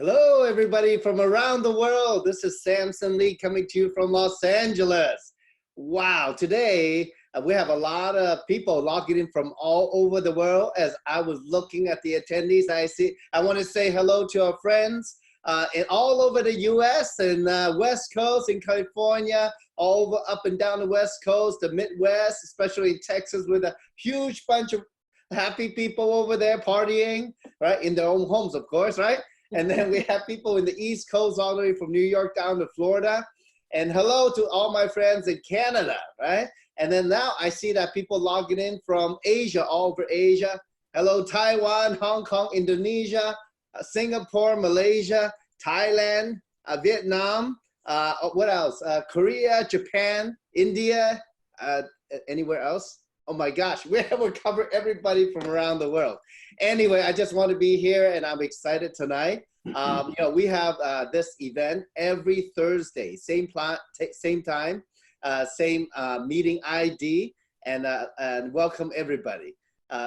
Hello, everybody from around the world. This is Samson Lee coming to you from Los Angeles. Wow, today we have a lot of people logging in from all over the world. As I was looking at the attendees, I want to say hello to our friends in all over the U.S. and West Coast in California, all over up and down the West Coast, the Midwest, especially in Texas, with a huge bunch of happy people over there partying, right, in their own homes, of course, right? And then we have people in the East Coast, all the way from New York down to Florida. And hello to all my friends in Canada, right? And then now I see that people logging in from Asia, all over Asia. Hello, Taiwan, Hong Kong, Indonesia, Singapore, Malaysia, Thailand, Vietnam, what else? Korea, Japan, India, anywhere else? Oh my gosh, we will cover everybody from around the world. Anyway, I just want to be here and I'm excited tonight. We have this event every Thursday, same time, same meeting ID, and welcome everybody.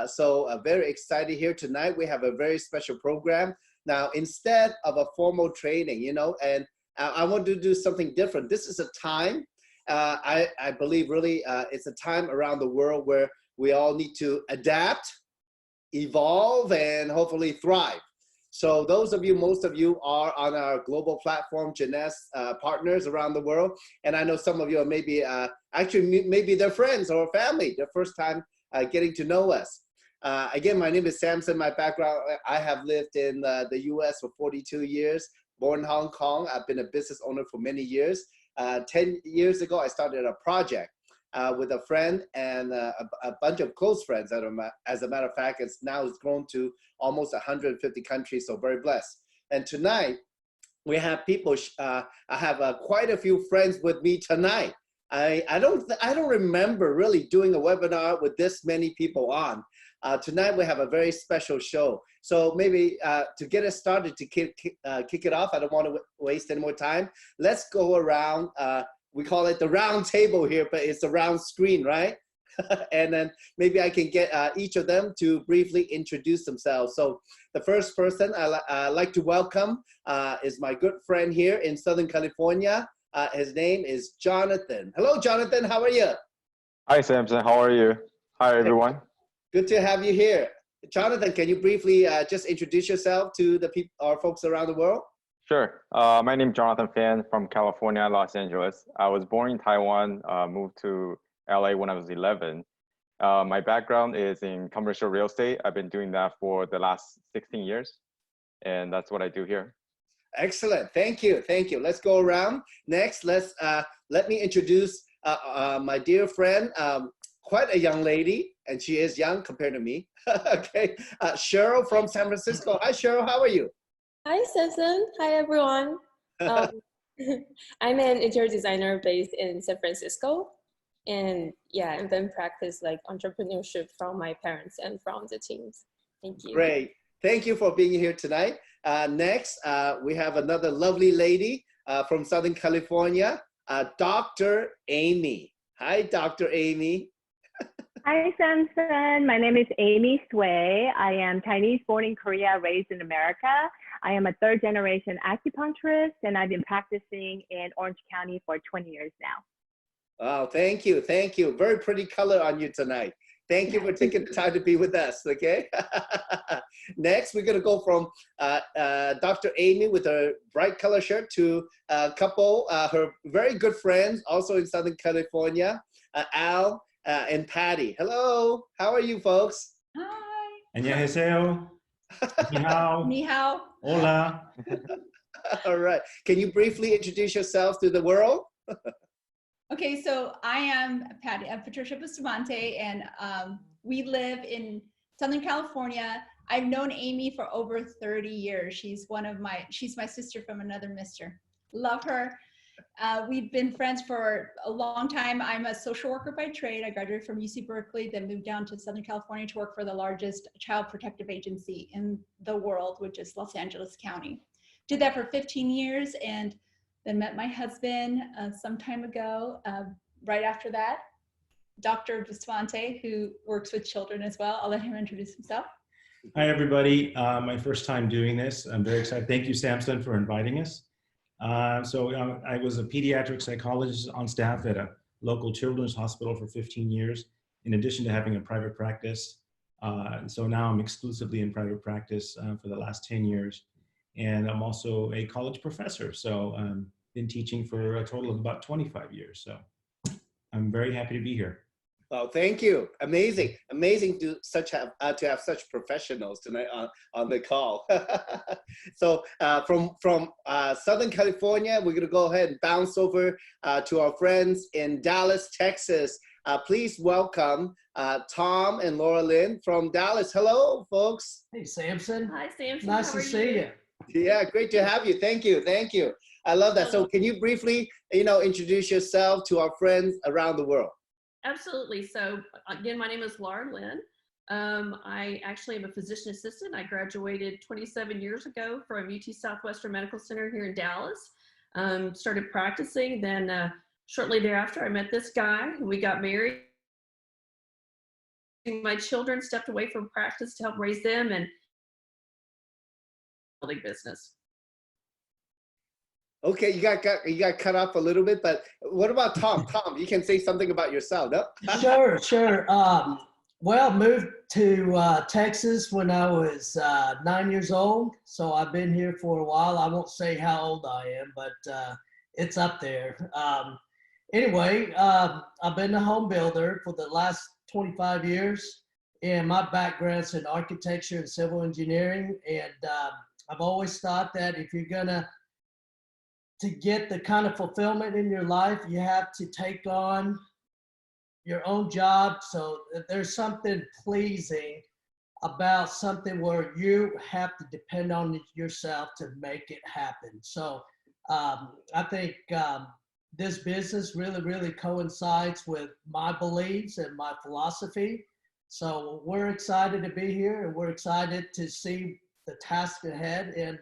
So very excited here tonight. We have a very special program. Now, instead of a formal training, and I want to do something different. This is a time I believe really it's a time around the world where we all need to adapt, evolve, and hopefully thrive. So those of you, most of you are on our global platform, Jeunesse partners around the world. And I know some of you are maybe, maybe they're friends or family, their first time getting to know us. Again, my name is Samson. My background, I have lived in the US for 42 years, born in Hong Kong. I've been a business owner for many years. 10 years ago, I started a project with a friend and a bunch of close friends. As a matter of fact, it's grown to almost 150 countries, so very blessed. And tonight, we have people, I have quite a few friends with me tonight. I don't remember really doing a webinar with this many people on. Tonight, we have a very special show. So maybe to get us started, to kick it off, I don't want to waste any more time. Let's go around. We call it the round table here, but it's a round screen, right? And then maybe I can get each of them to briefly introduce themselves. So the first person I like to welcome is my good friend here in Southern California. His name is Jonathan. Hello, Jonathan. How are you? Hi, Samson. How are you? Hi, everyone. Good to have you here. Jonathan, can you briefly just introduce yourself to the people, our folks around the world? Sure. My name is Jonathan Fan from California, Los Angeles. I was born in Taiwan, moved to LA when I was 11. My background is in commercial real estate. I've been doing that for the last 16 years, and that's what I do here. Excellent. Thank you. Thank you. Let's go around. Next, let me introduce my dear friend, quite a young lady, and she is young compared to me. Okay, Cheryl from San Francisco. Hi, Cheryl. How are you? Hi, Samson. Hi, everyone. I'm an interior designer based in San Francisco. And yeah, I've been practice like entrepreneurship from my parents and from the teams. Thank you. Great. Thank you for being here tonight. Next, we have another lovely lady from Southern California, Dr. Amy. Hi, Dr. Amy. Hi, Samson. My name is Amy Sway. I am Chinese, born in Korea, raised in America. I am a third-generation acupuncturist, and I've been practicing in Orange County for 20 years now. Oh, thank you. Thank you. Very pretty color on you tonight. Thank you for taking the time to be with us, okay? Next, we're going to go from Dr. Amy with her bright color shirt to a couple, her very good friends, also in Southern California, Al and Patty. Hello. How are you folks? Hi. 안녕하세요. Ni hao. Ni hao. Hola. All right. Can you briefly introduce yourselves to the world? Okay, so I am Patricia Bustamante, and we live in Southern California. I've known Amy for over 30 years. She's my sister from another mister. Love her. We've been friends for a long time. I'm a social worker by trade. I graduated from UC Berkeley, then moved down to Southern California to work for the largest child protective agency in the world, which is Los Angeles County. Did that for 15 years and then met my husband some time ago. Right after that, Dr. Bustamante, who works with children as well. I'll let him introduce himself. Hi, everybody. My first time doing this. I'm very excited. Thank you, Samson, for inviting us. I was a pediatric psychologist on staff at a local children's hospital for 15 years, in addition to having a private practice. So now I'm exclusively in private practice for the last 10 years. And I'm also a college professor. So been teaching for a total of about 25 years. So I'm very happy to be here. Well, thank you. Amazing, amazing to have such professionals tonight on the call. So from Southern California, we're gonna go ahead and bounce over to our friends in Dallas, Texas. Please welcome Tom and Laura Lynn from Dallas. Hello, folks. Hey, Samson. Hi, Samson. Nice to see you. Yeah, great to have you. Thank you, thank you. I love that. So, can you briefly, introduce yourself to our friends around the world? Absolutely. So again, my name is Laura Lynn. I actually am a physician assistant. I graduated 27 years ago from UT Southwestern Medical Center here in Dallas. Started practicing. Then shortly thereafter, I met this guy. We got married. My children stepped away from practice to help raise them and building business. Okay, you got cut off a little bit, but what about Tom? Tom, you can say something about yourself, no? Sure. Well, moved to Texas when I was 9 years old. So I've been here for a while. I won't say how old I am, but it's up there. Anyway, I've been a home builder for the last 25 years. And my background's in architecture and civil engineering. And I've always thought that if you're gonna to get the kind of fulfillment in your life, you have to take on your own job. So there's something pleasing about something where you have to depend on yourself to make it happen. So I think this business really coincides with my beliefs and my philosophy. So we're excited to be here, and we're excited to see the task ahead. And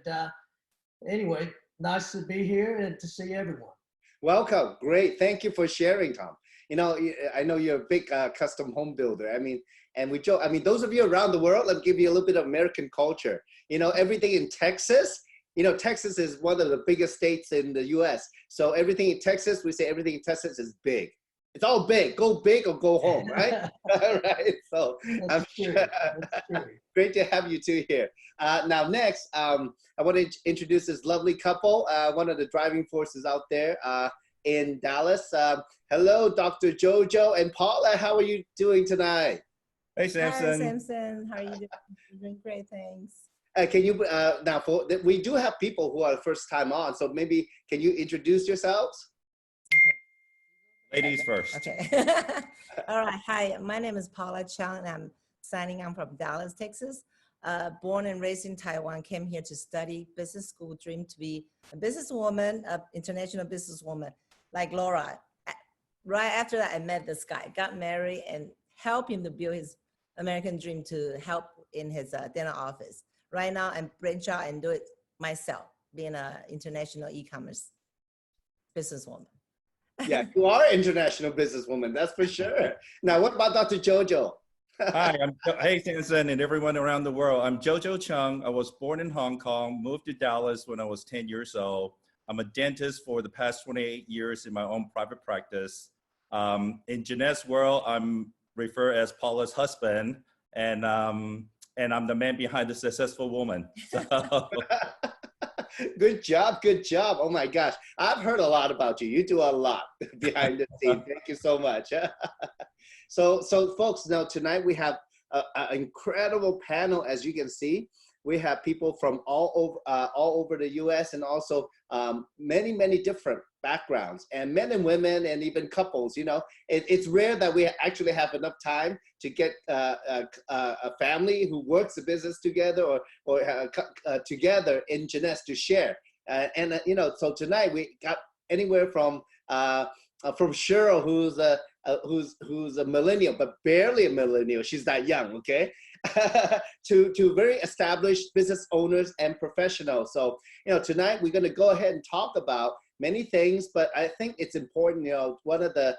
anyway, nice to be here and to see everyone. Welcome. Great. Thank you for sharing, Tom. I know you're a big custom home builder. I mean, and we joke, those of you around the world, let me give you a little bit of American culture. Everything in Texas, Texas is one of the biggest states in the US. So everything in Texas, we say everything in Texas is big. It's all big. Go big or go home, right? Right. So I'm sure. Great to have you two here. Now, next, I want to introduce this lovely couple, one of the driving forces out there in Dallas. Hello, Dr. Jojo and Paula. How are you doing tonight? Hey, Samson. Hi, Samson. How are you doing? I'm doing great, thanks. Can you, now, we do have people who are first time on, so maybe can you introduce yourselves? Ladies first. Okay. All right. Hi, my name is Paula Chang, and I'm signing on from Dallas, Texas. Born and raised in Taiwan, came here to study business school, dream to be a businesswoman, an international businesswoman like Laura. Right after that, I met this guy, got married, and helped him to build his American dream to help in his dental office. Right now, I'm branch out and do it myself, being an international e-commerce businesswoman. Yeah, you are an international businesswoman, that's for sure. Now, what about Dr. Jojo? Hi, hey, Samson and everyone around the world. I'm Jojo Chung. I was born in Hong Kong, moved to Dallas when I was 10 years old. I'm a dentist for the past 28 years in my own private practice. In Jeanette's world, I'm referred as Paula's husband, and I'm the man behind the successful woman. So. Good job. Oh my gosh. I've heard a lot about you. You do a lot behind the scenes. Thank you so much. So folks, now tonight we have an incredible panel. As you can see, we have people from all over the US, and also many different backgrounds, and men and women, and even couples. It's rare that we actually have enough time to get a family who works the business together or together in Jeunesse to share. So tonight we got anywhere from Cheryl, who's a millennial, but barely a millennial. She's that young, okay? to very established business owners and professionals. So, tonight we're going to go ahead and talk about many things, but I think it's important, one of the,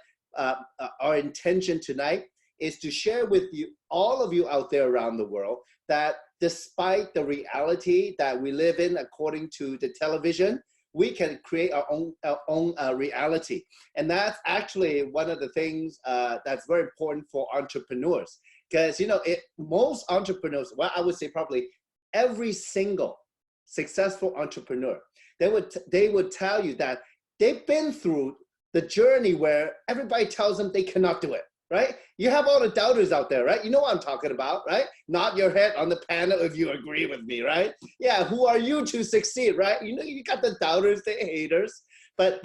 our intention tonight is to share with you, all of you out there around the world, that despite the reality that we live in according to the television, we can create our own reality. And that's actually one of the things that's very important for entrepreneurs. Because, you know, most entrepreneurs, well, I would say probably every single successful entrepreneur, they would tell you that they've been through the journey where everybody tells them they cannot do it, right? You have all the doubters out there, right? You know what I'm talking about, right? Nod your head on the panel if you agree with me, right? Yeah, who are you to succeed, right? You know, you got the doubters, the haters, but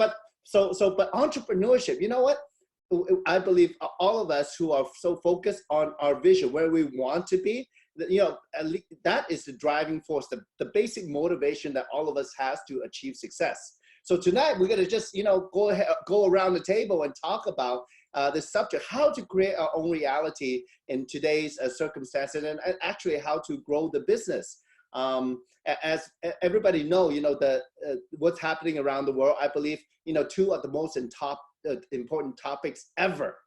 entrepreneurship, you know what? I believe all of us who are so focused on our vision, where we want to be, you know, that is the driving force, the basic motivation that all of us has to achieve success. So tonight we're going to just, you know, go around the table and talk about this subject, how to create our own reality in today's circumstances, and actually how to grow the business. As everybody know, you know, what's happening around the world, I believe, you know, two of the most important topics ever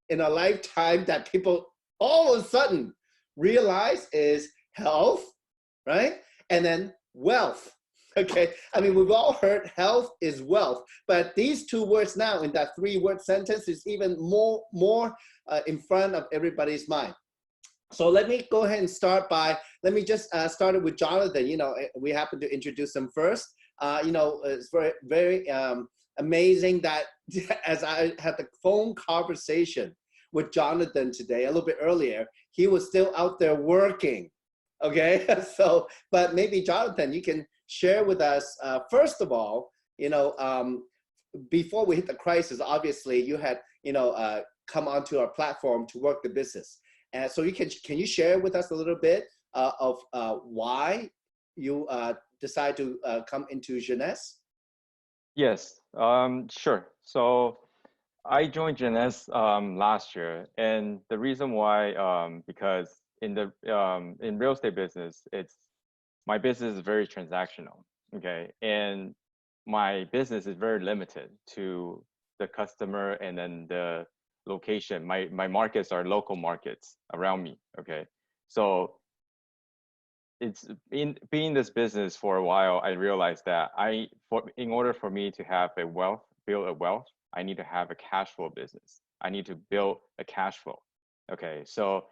in a lifetime that people all of a sudden realize is health, right? And then wealth. Okay, I mean, we've all heard health is wealth, but these two words now in that 3-word sentence is even more in front of everybody's mind. So let me go ahead and start let me just start it with Jonathan. You know, we happen to introduce him first. You know, it's very amazing that as I had the phone conversation with Jonathan today, a little bit earlier, he was still out there working. Okay, so, but maybe Jonathan, you can share with us, first of all, you know, before we hit the crisis, obviously you had, you know, come onto our platform to work the business. And so can you share with us a little bit of why you decide to come into Jeunesse? Yes, sure. So I joined Jeunesse last year, and the reason why, because in real estate business, my business is very transactional, okay, and my business is very limited to the customer and then the location. My markets are local markets around me, okay. So it's being in this business for a while, I realized that in order for me to have build a wealth, I need to have a cash flow business. I need to build a cash flow. Okay, so,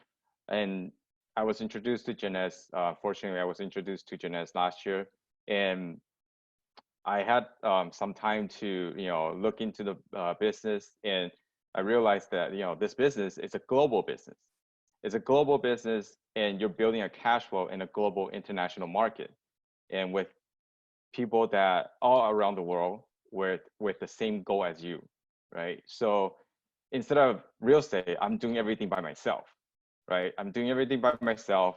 and I was introduced to Jeunesse. Fortunately, I was introduced to Jeunesse last year, and I had some time to, you know, look into the business, and I realized that, you know, this business is a global business. It's a global business, and you're building a cash flow in a global international market, and with people that all around the world with the same goal as you, right? So instead of real estate, I'm doing everything by myself, right? I'm doing everything by myself.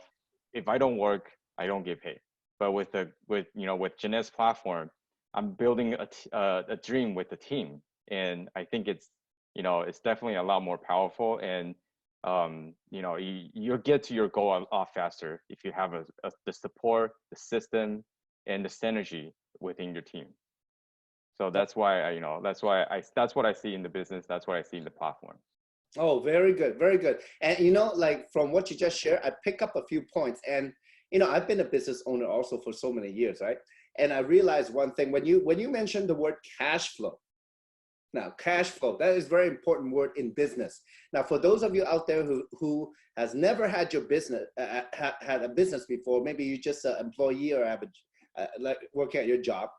If I don't work, I don't get paid. But with Jeunesse platform, I'm building a dream with the team, and I think it's, you know, it's definitely a lot more powerful, and you know, you get to your goal a lot faster if you have the support, the system, and the synergy within your team. So that's why that's what I see in the business. That's what I see in the platform. Oh, very good, very good. And you know, like from what you just shared, I pick up a few points. And you know, I've been a business owner also for so many years, right? And I realized one thing when you mentioned the word cash flow. Now, cash flow, that is a very important word in business. Now, for those of you out there who has never had your business, had a business before, maybe you're just an employee or have like working at your job.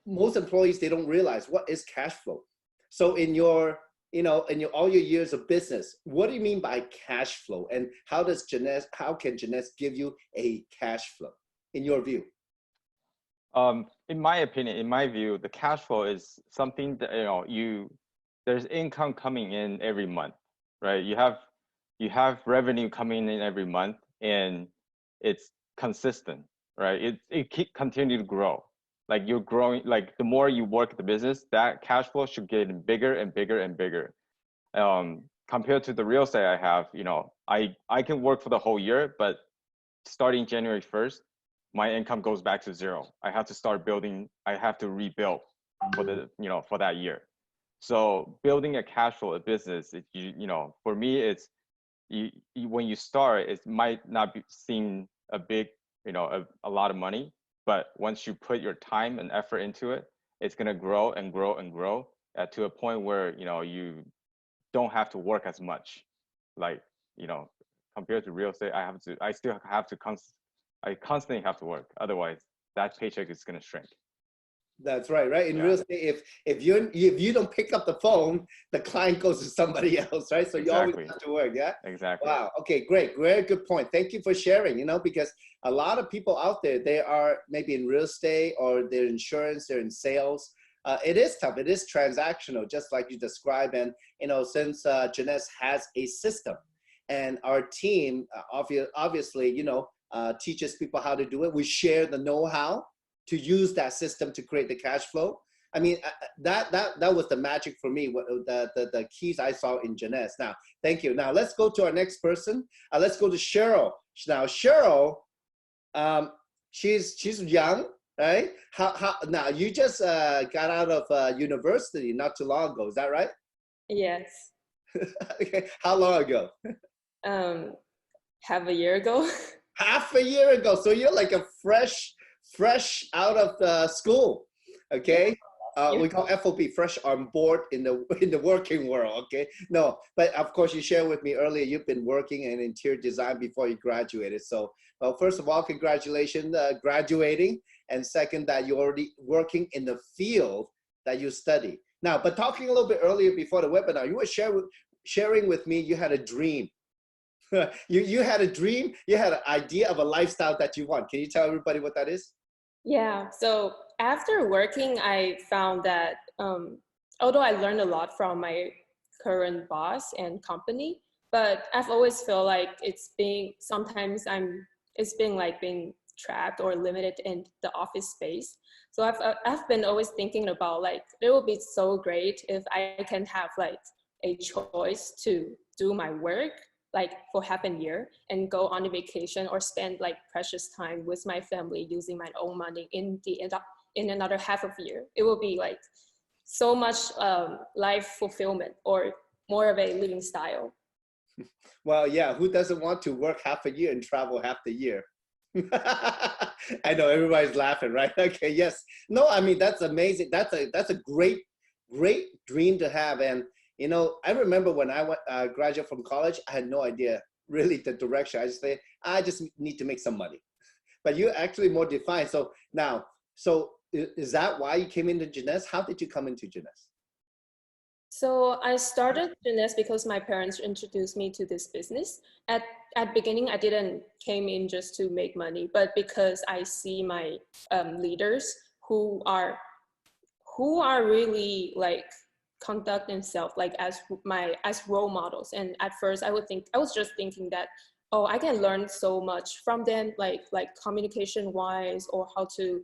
Most employees, they don't realize what is cash flow. So in your, you know, all your years of business, what do you mean by cash flow? And how can Jeunesse give you a cash flow in your view? In my opinion, in my view, the cash flow is something that, you know, there's income coming in every month, right? You have revenue coming in every month, and it's consistent, right? It continue to grow. Like you're growing, like the more you work the business, that cash flow should get bigger and bigger and bigger. Compared to the real estate I have, you know, I can work for the whole year, but starting January 1st, my income goes back to zero. I have to start building, I have to rebuild for that year. So building a cash flow business, you know, for me, when you start, it might not seem a big, a lot of money, but once you put your time and effort into it, it's going to grow and grow and grow to a point where, you don't have to work as much. Like, compared to real estate, I still have to I constantly have to work. Otherwise that paycheck is going to shrink. That's right, right? In real estate, if you don't pick up the phone, the client goes to somebody else, right? So you always have to work, yeah? Exactly. Wow, okay, great, very good point. Thank you for sharing, because a lot of people out there, they are maybe in real estate or they're insurance, they're in sales. It is tough, it is transactional, just like you described. And, since Jeunesse has a system and our team obviously, teaches people how to do it. We share the know-how to use that system to create the cash flow. I mean, that was the magic for me, the keys I saw in Jeunesse. Now, thank you. Now, let's go to our next person. Let's go to Cheryl. Now, Cheryl, she's young, right? Now, you just got out of university not too long ago. Is that right? Yes. Okay. How long ago? Half a year ago. Half a year ago. So you're like a fresh out of the school, okay? We call FOB, fresh on board in the working world, okay? No, but of course you shared with me earlier, you've been working in interior design before you graduated. So, well, first of all, congratulations graduating. And second, that you're already working in the field that you study. Now, but talking a little bit earlier before the webinar, you were sharing with me you had a dream. you had a dream, you had an idea of a lifestyle that you want. Can you tell everybody what that is? Yeah, so after working, I found that although I learned a lot from my current boss and company, but I've always felt like it's being like being trapped or limited in the office space. So I've been always thinking about like, it would be so great if I can have like a choice to do my work like for half a year and go on a vacation or spend like precious time with my family using my own money in another half of a year. It will be like so much life fulfillment or more of a living style. Well, yeah, who doesn't want to work half a year and travel half the year? I know everybody's laughing, right? Okay, yes. No, I mean, that's amazing. That's a great dream to have. And I remember when I went graduate from college, I had no idea really the direction. I just need to make some money. But you're actually more defined. So now, is that why you came into Jeunesse? How did you come into Jeunesse? So I started Jeunesse because my parents introduced me to this business. At beginning, I didn't came in just to make money, but because I see my leaders who are really like conduct themselves like as role models. And at first I was just thinking that, oh, I can learn so much from them, like communication wise, or how to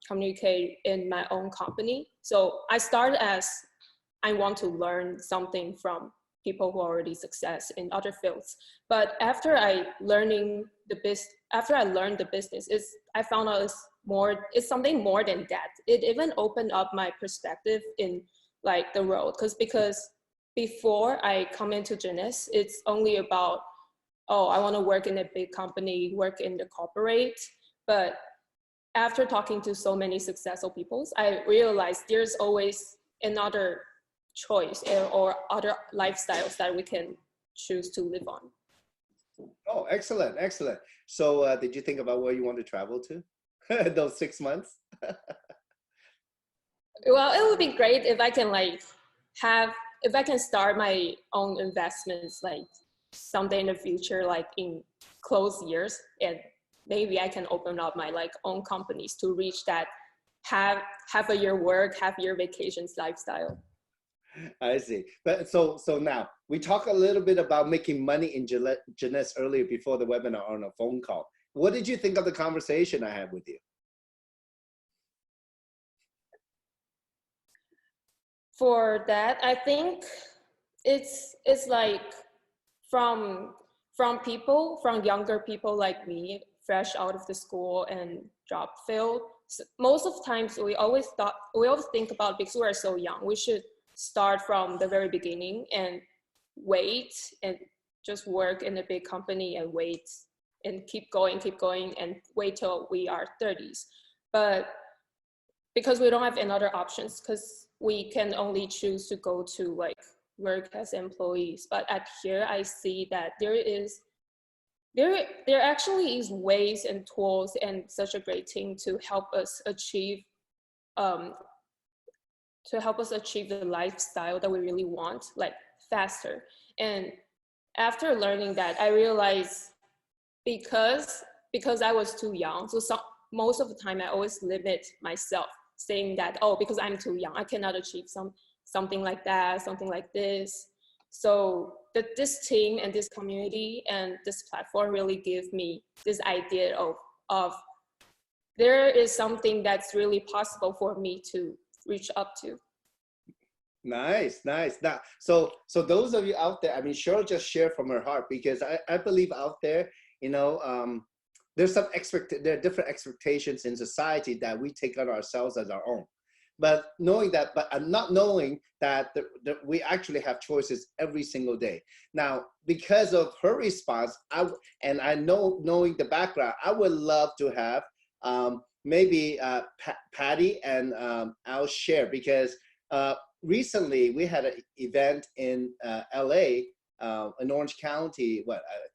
communicate in my own company. So I started as I want to learn something from people who are already success in other fields. But after I learned the business, I found out it's something more than that. It even opened up my perspective in like the road, because before I come into Jeunesse, it's only about, oh, I want to work in a big company, work in the corporate. But after talking to so many successful people, I realized there's always another choice or other lifestyles that we can choose to live on. Oh, excellent. So did you think about where you want to travel to those 6 months? Well, it would be great if I can if I can start my own investments like someday in the future, like in close years, and maybe I can open up my like own companies to reach that half a year work, half year vacations lifestyle. I see. But so now we talk a little bit about making money in Jeunesse earlier before the webinar on a phone call. What did you think of the conversation I had with you? For that, I think it's like from younger people like me, fresh out of the school and job field. So most of the times we always think about, because we are so young, we should start from the very beginning and wait and just work in a big company and wait and keep going and wait till we are 30s. But because we don't have any other options, because we can only choose to go to like work as employees. But at here, I see that there actually is ways and tools and such a great team to help us achieve the lifestyle that we really want, like faster. And after learning that, I realized because I was too young, so most of the time I always limit myself, saying that, oh, because I'm too young, I cannot achieve something like that, something like this. So this team and this community and this platform really give me this idea of there is something that's really possible for me to reach up to. Nice. Now, so those of you out there, I mean, Cheryl just shared from her heart, because I believe out there, you know, there are different expectations in society that we take on ourselves as our own. But not knowing that we actually have choices every single day. Now, because of her response, knowing the background, I would love to have maybe Patty and I'll share, because recently we had an event in LA, in Orange County,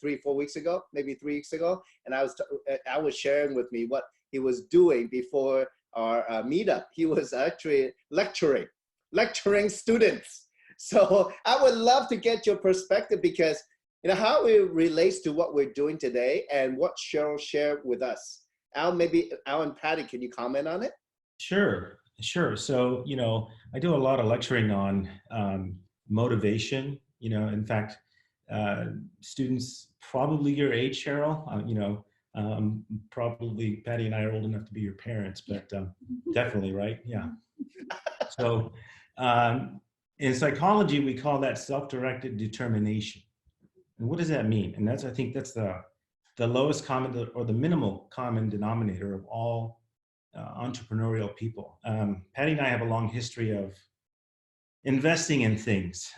3-4 weeks ago, maybe 3 weeks ago, and I was sharing with me what he was doing before our meetup. He was actually lecturing students. So I would love to get your perspective, because you know how it relates to what we're doing today and what Cheryl shared with us. Al and Patty, can you comment on it? Sure. So, you know, I do a lot of lecturing on motivation. You know, in fact, students probably your age, Cheryl, you know, probably Patty and I are old enough to be your parents, but definitely, right? Yeah. So in psychology, we call that self-directed determination. And what does that mean? And I think that's the lowest common or the minimal common denominator of all entrepreneurial people. Patty and I have a long history of investing in things.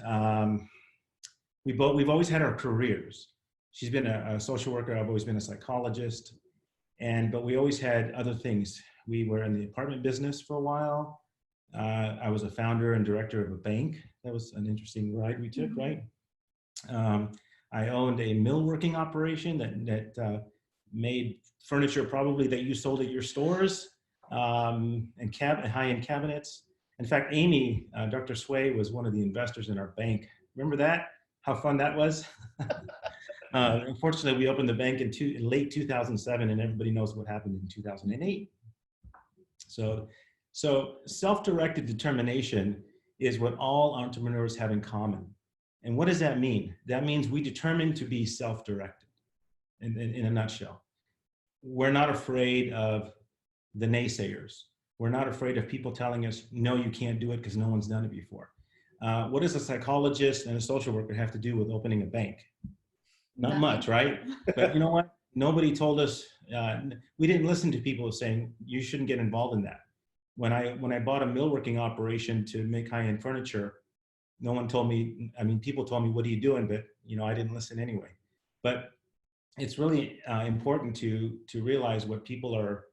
We've always had our careers. She's been a social worker. I've always been a psychologist, but we always had other things. We were in the apartment business for a while. I was a founder and director of a bank. That was an interesting ride we took, right? I owned a millworking operation that made furniture probably that you sold at your stores, and high-end cabinets. In fact, Amy, Dr. Sway, was one of the investors in our bank. Remember that? How fun that was? Unfortunately, we opened the bank in late 2007, and everybody knows what happened in 2008. So self-directed determination is what all entrepreneurs have in common. And what does that mean? That means we determine to be self-directed, in a nutshell. We're not afraid of the naysayers. We're not afraid of people telling us, no, you can't do it because no one's done it before. What does a psychologist and a social worker have to do with opening a bank? Not much, right? But you know what? Nobody told us, we didn't listen to people saying, you shouldn't get involved in that. When I bought a millworking operation to make high-end furniture, no one told me, I mean, people told me, what are you doing? But you know, I didn't listen anyway. But it's really important to realize what people are,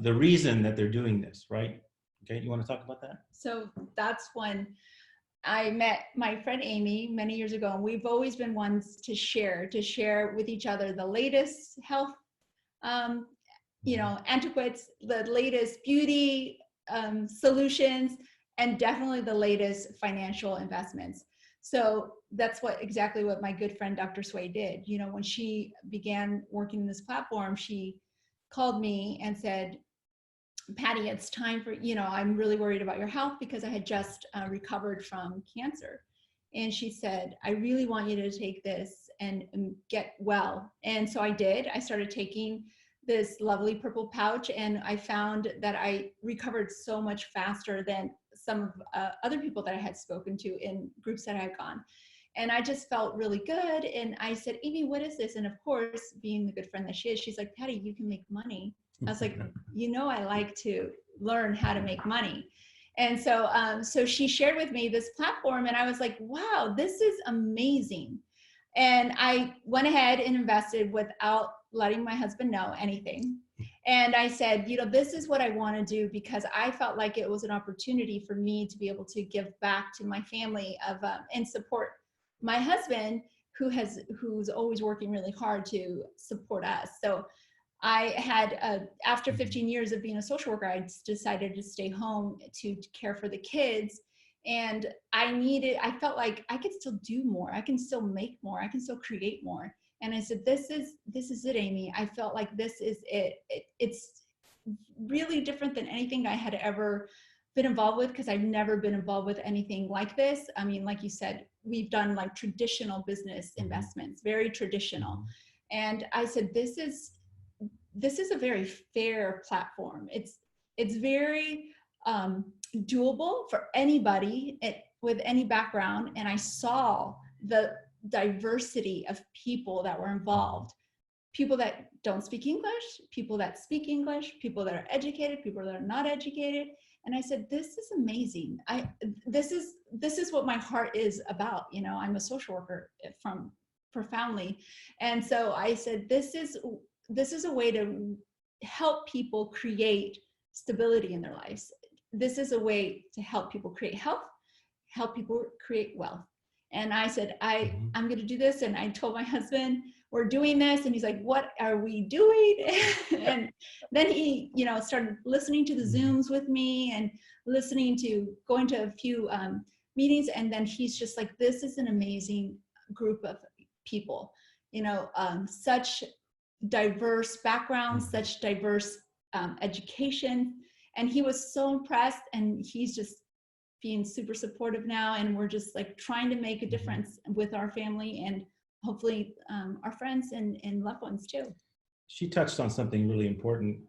the reason that they're doing this, right? Okay, you want to talk about that? So that's when I met my friend Amy many years ago, and we've always been ones to share with each other the latest health, you know, antiquates, the latest beauty solutions, and definitely the latest financial investments. So that's exactly what my good friend Dr. Sway did. You know, when she began working in this platform, she called me and said, Patty, it's time for, you know, I'm really worried about your health because I had just recovered from cancer. And she said, I really want you to take this and get well. And so I did. I started taking this lovely purple pouch, and I found that I recovered so much faster than some of other people that I had spoken to in groups that I had gone. And I just felt really good. And I said, Amy, what is this? And of course, being the good friend that she is, she's like, Patty, you can make money. I was like, you know, I like to learn how to make money. And so, so she shared with me this platform, and I was like, wow, this is amazing. And I went ahead and invested without letting my husband know anything. And I said, you know, this is what I want to do, because I felt like it was an opportunity for me to be able to give back to my family and support my husband, who's always working really hard to support us. So I had, after 15 years of being a social worker, I decided to stay home to care for the kids. And I felt like I could still do more. I can still make more. I can still create more. And I said, this is it, Amy. I felt like this is it. It's really different than anything I had ever been involved with, because I've never been involved with anything like this. I mean, like you said, we've done like traditional business investments, very traditional. And I said, this is a very fair platform. It's very doable for anybody with any background. And I saw the diversity of people that were involved. People that don't speak English, people that speak English, people that are educated, people that are not educated. And I said, this is amazing. This is what my heart is about. You know, I'm a social worker from profoundly. And so I said, this is a way to help people create stability in their lives. This is a way to help people create health, help people create wealth. And I said, I'm going to do this. And I told my husband, we're doing this. And he's like, what are we doing? And then he, you know, started listening to the Zooms with me and going to a few meetings. And then he's just like, this is an amazing group of people, you know, such diverse backgrounds, such diverse education. And he was so impressed, and he's just being super supportive now. And we're just like trying to make a difference with our family and hopefully our friends and loved ones too. She touched on something really important,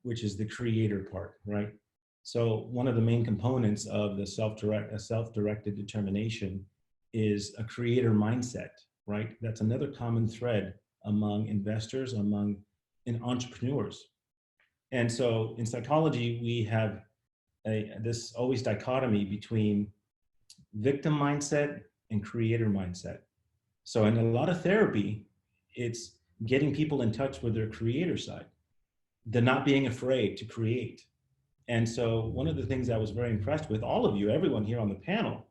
which is the creator part, right? So one of the main components of the self-directed determination is a creator mindset, right? That's another common thread among investors, among entrepreneurs. And so in psychology, we have this always dichotomy between victim mindset and creator mindset. So in a lot of therapy, it's getting people in touch with their creator side, the not being afraid to create. And so one of the things I was very impressed with all of you, everyone here on the panel,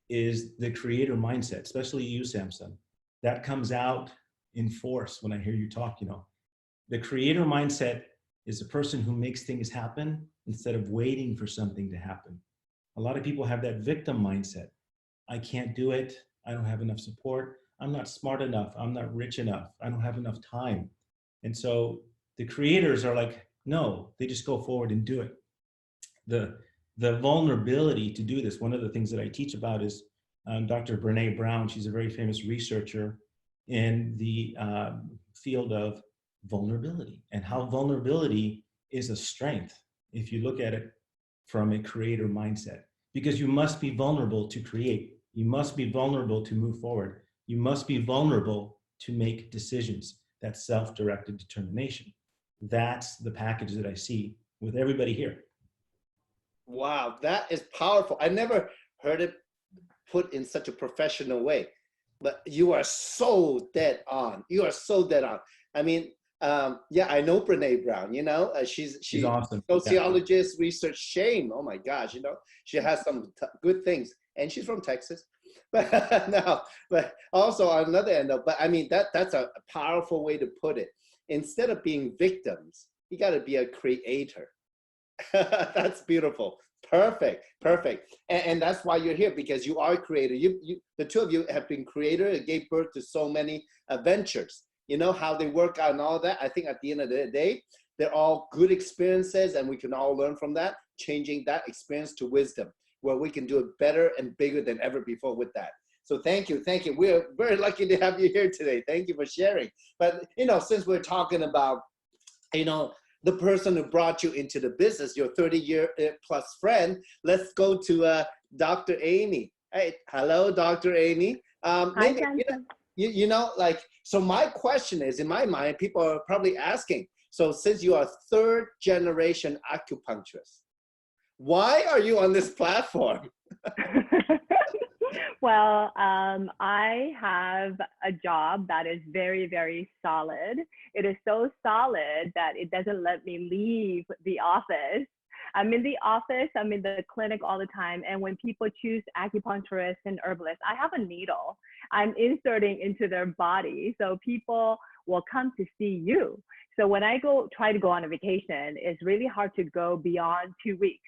is the creator mindset, especially you, Samson. That comes out in force when I hear you talk. You know, the creator mindset is a person who makes things happen instead of waiting for something to happen. A lot of people have that victim mindset. I can't do it. I don't have enough support. I'm not smart enough. I'm not rich enough. I don't have enough time. And so the creators are like, no, they just go forward and do it. The vulnerability to do this, one of the things that I teach about is Dr. Brené Brown. She's a very famous researcher in the field of vulnerability, and how vulnerability is a strength if you look at it from a creator mindset, because you must be vulnerable to create. You must be vulnerable to move forward. You must be vulnerable to make decisions. That's self-directed determination. That's the package that I see with everybody here. Wow, that is powerful. I never heard it put in such a professional way, but you are so dead on. You are so dead on. I mean, yeah, I know Brené Brown, you know, she's awesome. Sociologist, research, shame. Oh my gosh, you know, she has some good things, and she's from Texas. But no, but also on another end, but I mean, that's a powerful way to put it. Instead of being victims, you got to be a creator. That's beautiful. Perfect. And that's why you're here, because you are a creator. The two of you have been creators and gave birth to so many ventures. You know how they work out and all that. I think at the end of the day, they're all good experiences, and we can all learn from that, changing that experience to wisdom, where we can do it better and bigger than ever before with that. So thank you. We're very lucky to have you here today. Thank you for sharing. But, you know, since we're talking about, you know, the person who brought you into the business, your 30-year plus friend, let's go to Dr. Amy. Hey, hello, Dr. Amy. Hi, you know, like, so my question is, in my mind, people are probably asking, so since you are third generation acupuncturist, why are you on this platform? Well, I have a job that is very, very solid. It is so solid that it doesn't let me leave the office. I'm in the office, I'm in the clinic all the time. And when people choose acupuncturists and herbalists, I have a needle I'm inserting into their body. So people will come to see you. So when I try to go on a vacation, it's really hard to go beyond 2 weeks.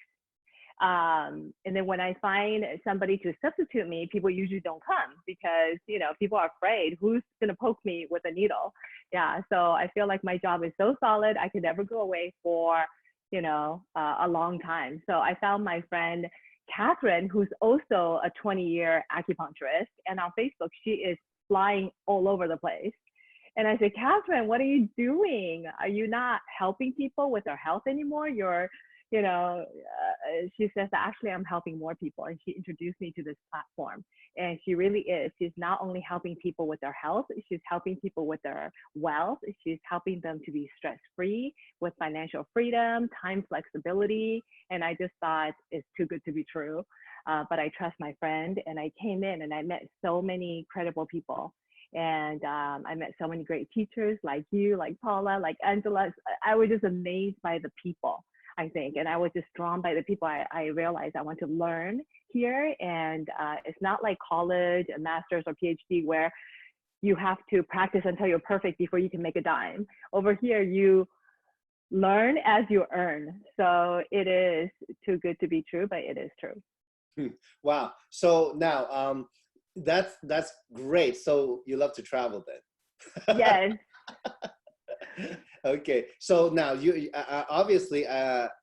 And then when I find somebody to substitute me, people usually don't come because, you know, people are afraid who's going to poke me with a needle. Yeah. So I feel like my job is so solid. I could never go away for, you know, a long time. So I found my friend, Catherine, who's also a 20-year acupuncturist. And on Facebook, she is flying all over the place. And I said, Catherine, what are you doing? Are you not helping people with their health anymore? You know, she says, actually, I'm helping more people. And she introduced me to this platform. And she really is. She's not only helping people with their health, she's helping people with their wealth. She's helping them to be stress-free with financial freedom, time flexibility. And I just thought it's too good to be true. But I trust my friend. And I came in and I met so many credible people. And I met so many great teachers like you, like Paula, like Angela. I was just amazed by the people, I think. And I was just drawn by the people. I realized I want to learn here. And it's not like college, a master's or PhD where you have to practice until you're perfect before you can make a dime. Over here, you learn as you earn. So it is too good to be true, but it is true. Wow. So now, that's great. So you love to travel then? Yes. Okay. So now you obviously,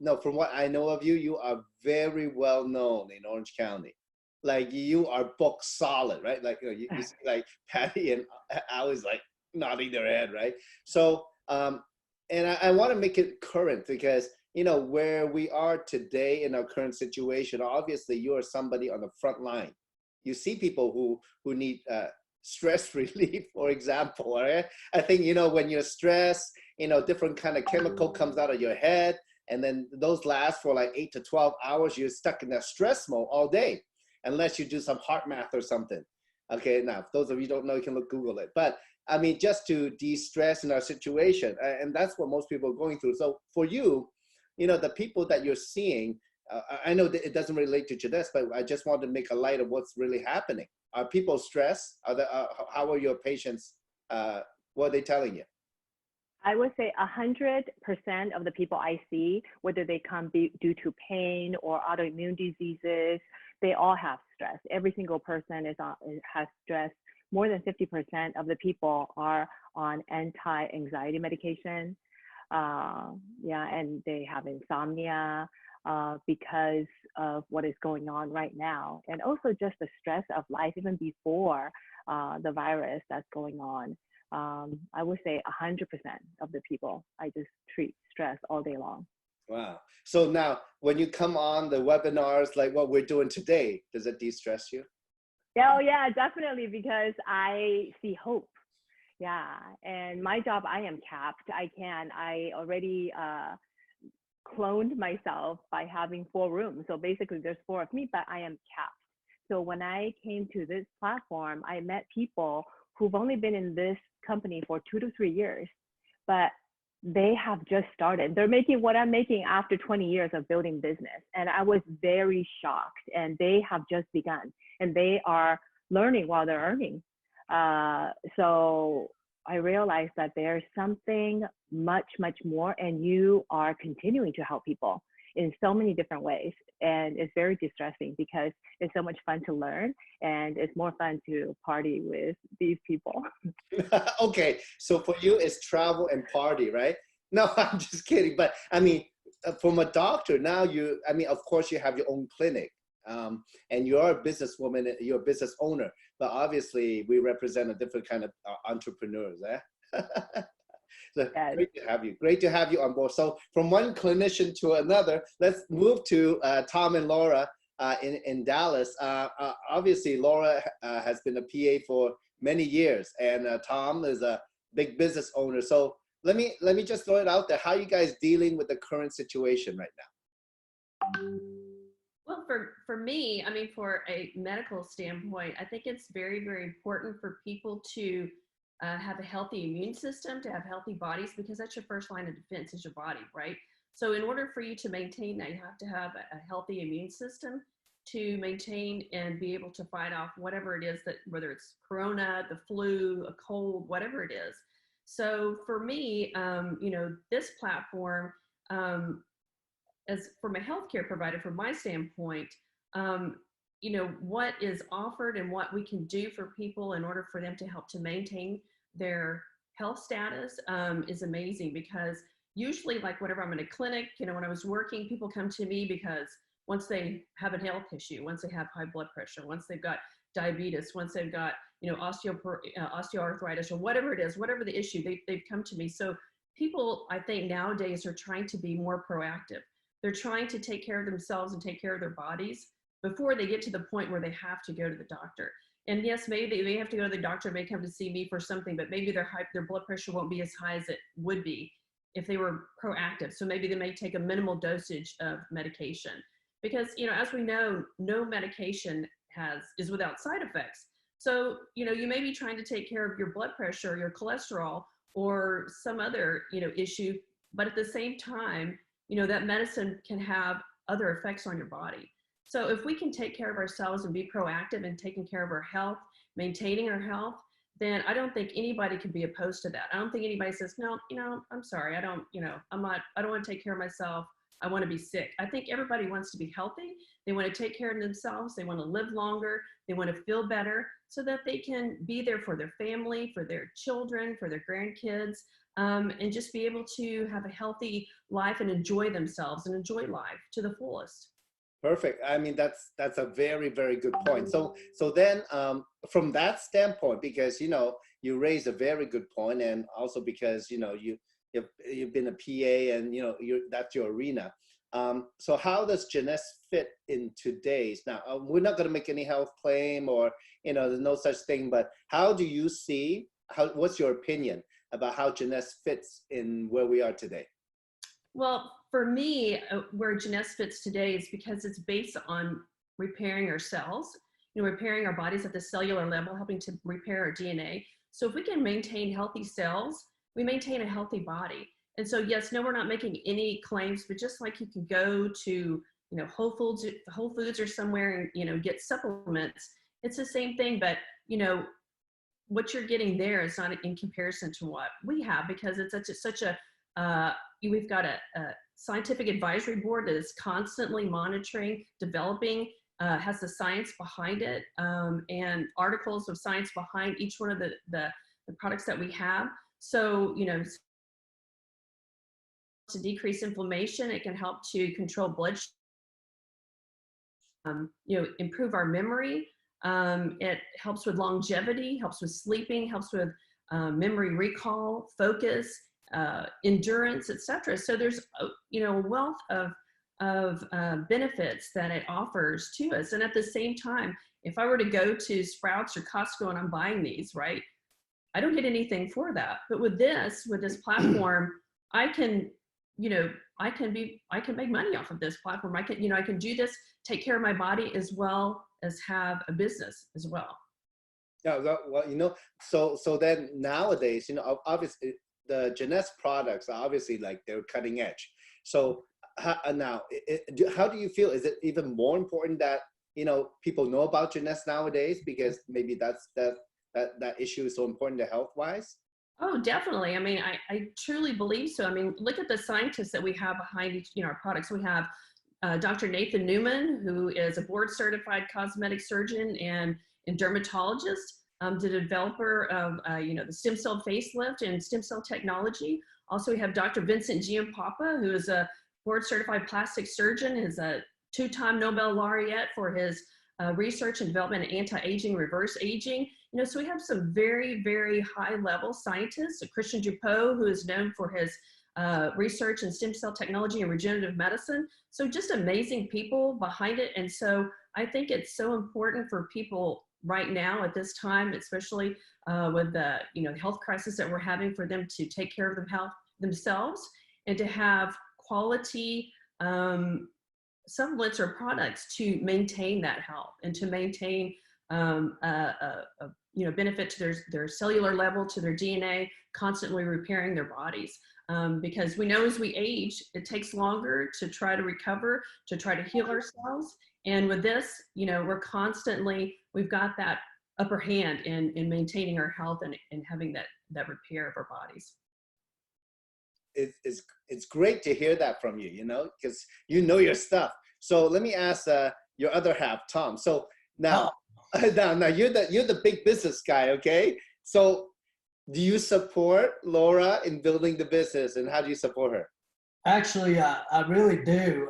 no, from what I know of you, you are very well known in Orange County. Like you are book solid, right? Like you see like Patty and Ali's like nodding their head, right? So, and I want to make it current because, you know, where we are today in our current situation, obviously you are somebody on the front line. You see people who need stress relief, for example, right? I think, you know, when you're stressed, you know, different kind of chemical comes out of your head, and then those last for like 8 to 12 hours. You're stuck in that stress mode all day, unless you do some heart math or something. Okay, now, if those of you don't know, you can Google it. But I mean, just to de-stress in our situation, and that's what most people are going through. So for you, you know, the people that you're seeing, I know that it doesn't relate to this, but I just want to make a light of what's really happening. Are people stressed? How are your patients? What are they telling you? I would say 100% of the people I see, whether they come due to pain or autoimmune diseases, they all have stress. Every single person has stress. More than 50% of the people are on anti-anxiety medication. And they have insomnia because of what is going on right now. And also just the stress of life, even before the virus that's going on. I would say 100% of the people, I just treat stress all day long. Wow. So now when you come on the webinars, like what we're doing today, does it de-stress you? Oh yeah, definitely, because I see hope. Yeah, and my job, I am capped. I already cloned myself by having 4 rooms. So basically there's 4 of me, but I am capped. So when I came to this platform, I met people who've only been in this company for 2 to 3 years, but they have just started. They're making what I'm making after 20 years of building business. And I was very shocked, and they have just begun, and they are learning while they're earning. So I realized that there's something much, much more, and you are continuing to help people in so many different ways. And it's very distressing because it's so much fun to learn, and it's more fun to party with these people. Okay, so for you, it's travel and party, right? No, I'm just kidding. But I mean, from a doctor, now of course you have your own clinic, and you're a businesswoman, you're a business owner, but obviously we represent a different kind of entrepreneurs, eh? So yes. Great to have you on board. So from one clinician to another, let's move to Tom and Laura in Dallas. Obviously, Laura has been a PA for many years, and Tom is a big business owner. So let me just throw it out there. How are you guys dealing with the current situation right now? Well, for me, I mean, for a medical standpoint, I think it's very, very important for people to have a healthy immune system, to have healthy bodies, because that's your first line of defense is your body, right? So in order for you to maintain that, you have to have a healthy immune system to maintain and be able to fight off whatever it is that, whether it's corona, the flu, a cold, whatever it is. So for me, you know, this platform, as from a healthcare provider, from my standpoint, um, you know, what is offered and what we can do for people in order for them to help to maintain their health status is amazing. Because usually, like whenever I'm in a clinic, you know, when I was working, people come to me because once they have a health issue, once they have high blood pressure, once they've got diabetes, once they've got, you know, osteoarthritis or whatever it is, whatever the issue, they've come to me. So people, I think nowadays are trying to be more proactive. They're trying to take care of themselves and take care of their bodies before they get to the point where they have to go to the doctor. And yes, maybe they may have to go to the doctor, may come to see me for something, but maybe their blood pressure won't be as high as it would be if they were proactive. So maybe they may take a minimal dosage of medication. Because, you know, as we know, no medication is without side effects. So, you know, you may be trying to take care of your blood pressure, your cholesterol, or some other, you know, issue, but at the same time, you know, that medicine can have other effects on your body. So if we can take care of ourselves and be proactive in taking care of our health, maintaining our health, then I don't think anybody can be opposed to that. I don't think anybody says, no, you know, I'm sorry, I don't want to take care of myself. I want to be sick. I think everybody wants to be healthy. They want to take care of themselves. They want to live longer. They want to feel better so that they can be there for their family, for their children, for their grandkids, and just be able to have a healthy life and enjoy themselves and enjoy life to the fullest. Perfect. I mean, that's a very, very good point. So then from that standpoint, because, you know, you raised a very good point, and also because, you know, you've been a PA and, you know, that's your arena. So how does Jeunesse fit in today's, now we're not going to make any health claim or, you know, there's no such thing, but how do you see, what's your opinion about how Jeunesse fits in where we are today? Well, for me, where Jeunesse fits today is because it's based on repairing our cells, you know, repairing our bodies at the cellular level, helping to repair our DNA. So if we can maintain healthy cells, we maintain a healthy body. And so, yes, no, we're not making any claims, but just like you can go to, you know, Whole Foods or somewhere and, you know, get supplements, it's the same thing. But, you know, what you're getting there is not in comparison to what we have, because it's such a we've got a scientific advisory board that is constantly monitoring, developing, has the science behind it, and articles of science behind each one of the products that we have. So, you know, to decrease inflammation, it can help to control blood sugar, you know, improve our memory. It helps with longevity, helps with sleeping, helps with memory recall, focus, endurance, etc. So there's, you know, a wealth of benefits that it offers to us. And at the same time, if I were to go to Sprouts or Costco and I'm buying these, right, I don't get anything for that. But with this platform, I can, you know, I can make money off of this platform. I can, you know, I can do this, take care of my body as well as have a business as well. Yeah, well, you know, so then nowadays, you know, obviously the Jeunesse products are obviously like they're cutting edge. So now, how do you feel? Is it even more important that, you know, people know about Jeunesse nowadays because maybe that issue is so important to health wise? Oh, definitely. I mean, I truly believe so. I mean, look at the scientists that we have behind each, you know, our products. We have Dr. Nathan Newman, who is a board certified cosmetic surgeon and dermatologist, the developer of, you know, the stem cell facelift and stem cell technology. Also, we have Dr. Vincent Giampapa, who is a board certified plastic surgeon, is a 2-time Nobel laureate for his research and development in anti-aging, reverse aging. You know, so we have some very, very high level scientists, Christian Dupont, who is known for his research in stem cell technology and regenerative medicine. So just amazing people behind it. And so I think it's so important for people right now at this time, especially with the, you know, health crisis that we're having, for them to take care of themselves and to have quality supplements or products to maintain that health and to maintain benefit to their cellular level, to their DNA, constantly repairing their bodies. Because we know as we age, it takes longer to try to recover, to try to heal ourselves. And with this, we've got that upper hand in maintaining our health and having that repair of our bodies. It's great to hear that from you, because you know your stuff. So let me ask your other half, Tom. So now you're the big business guy, okay? So do you support Laura in building the business, and how do you support her? Actually, I really do.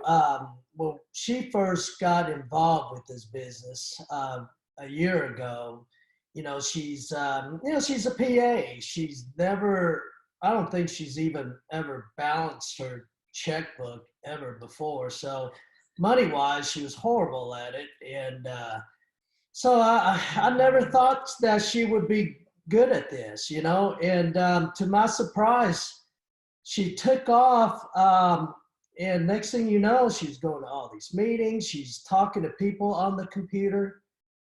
Well, she first got involved with this business a year ago. She's a PA. She's never, I don't think she's even ever balanced her checkbook ever before. So money-wise, she was horrible at it. And so I never thought that she would be good at this, and to my surprise, she took off, and next thing you know, she's going to all these meetings, she's talking to people on the computer.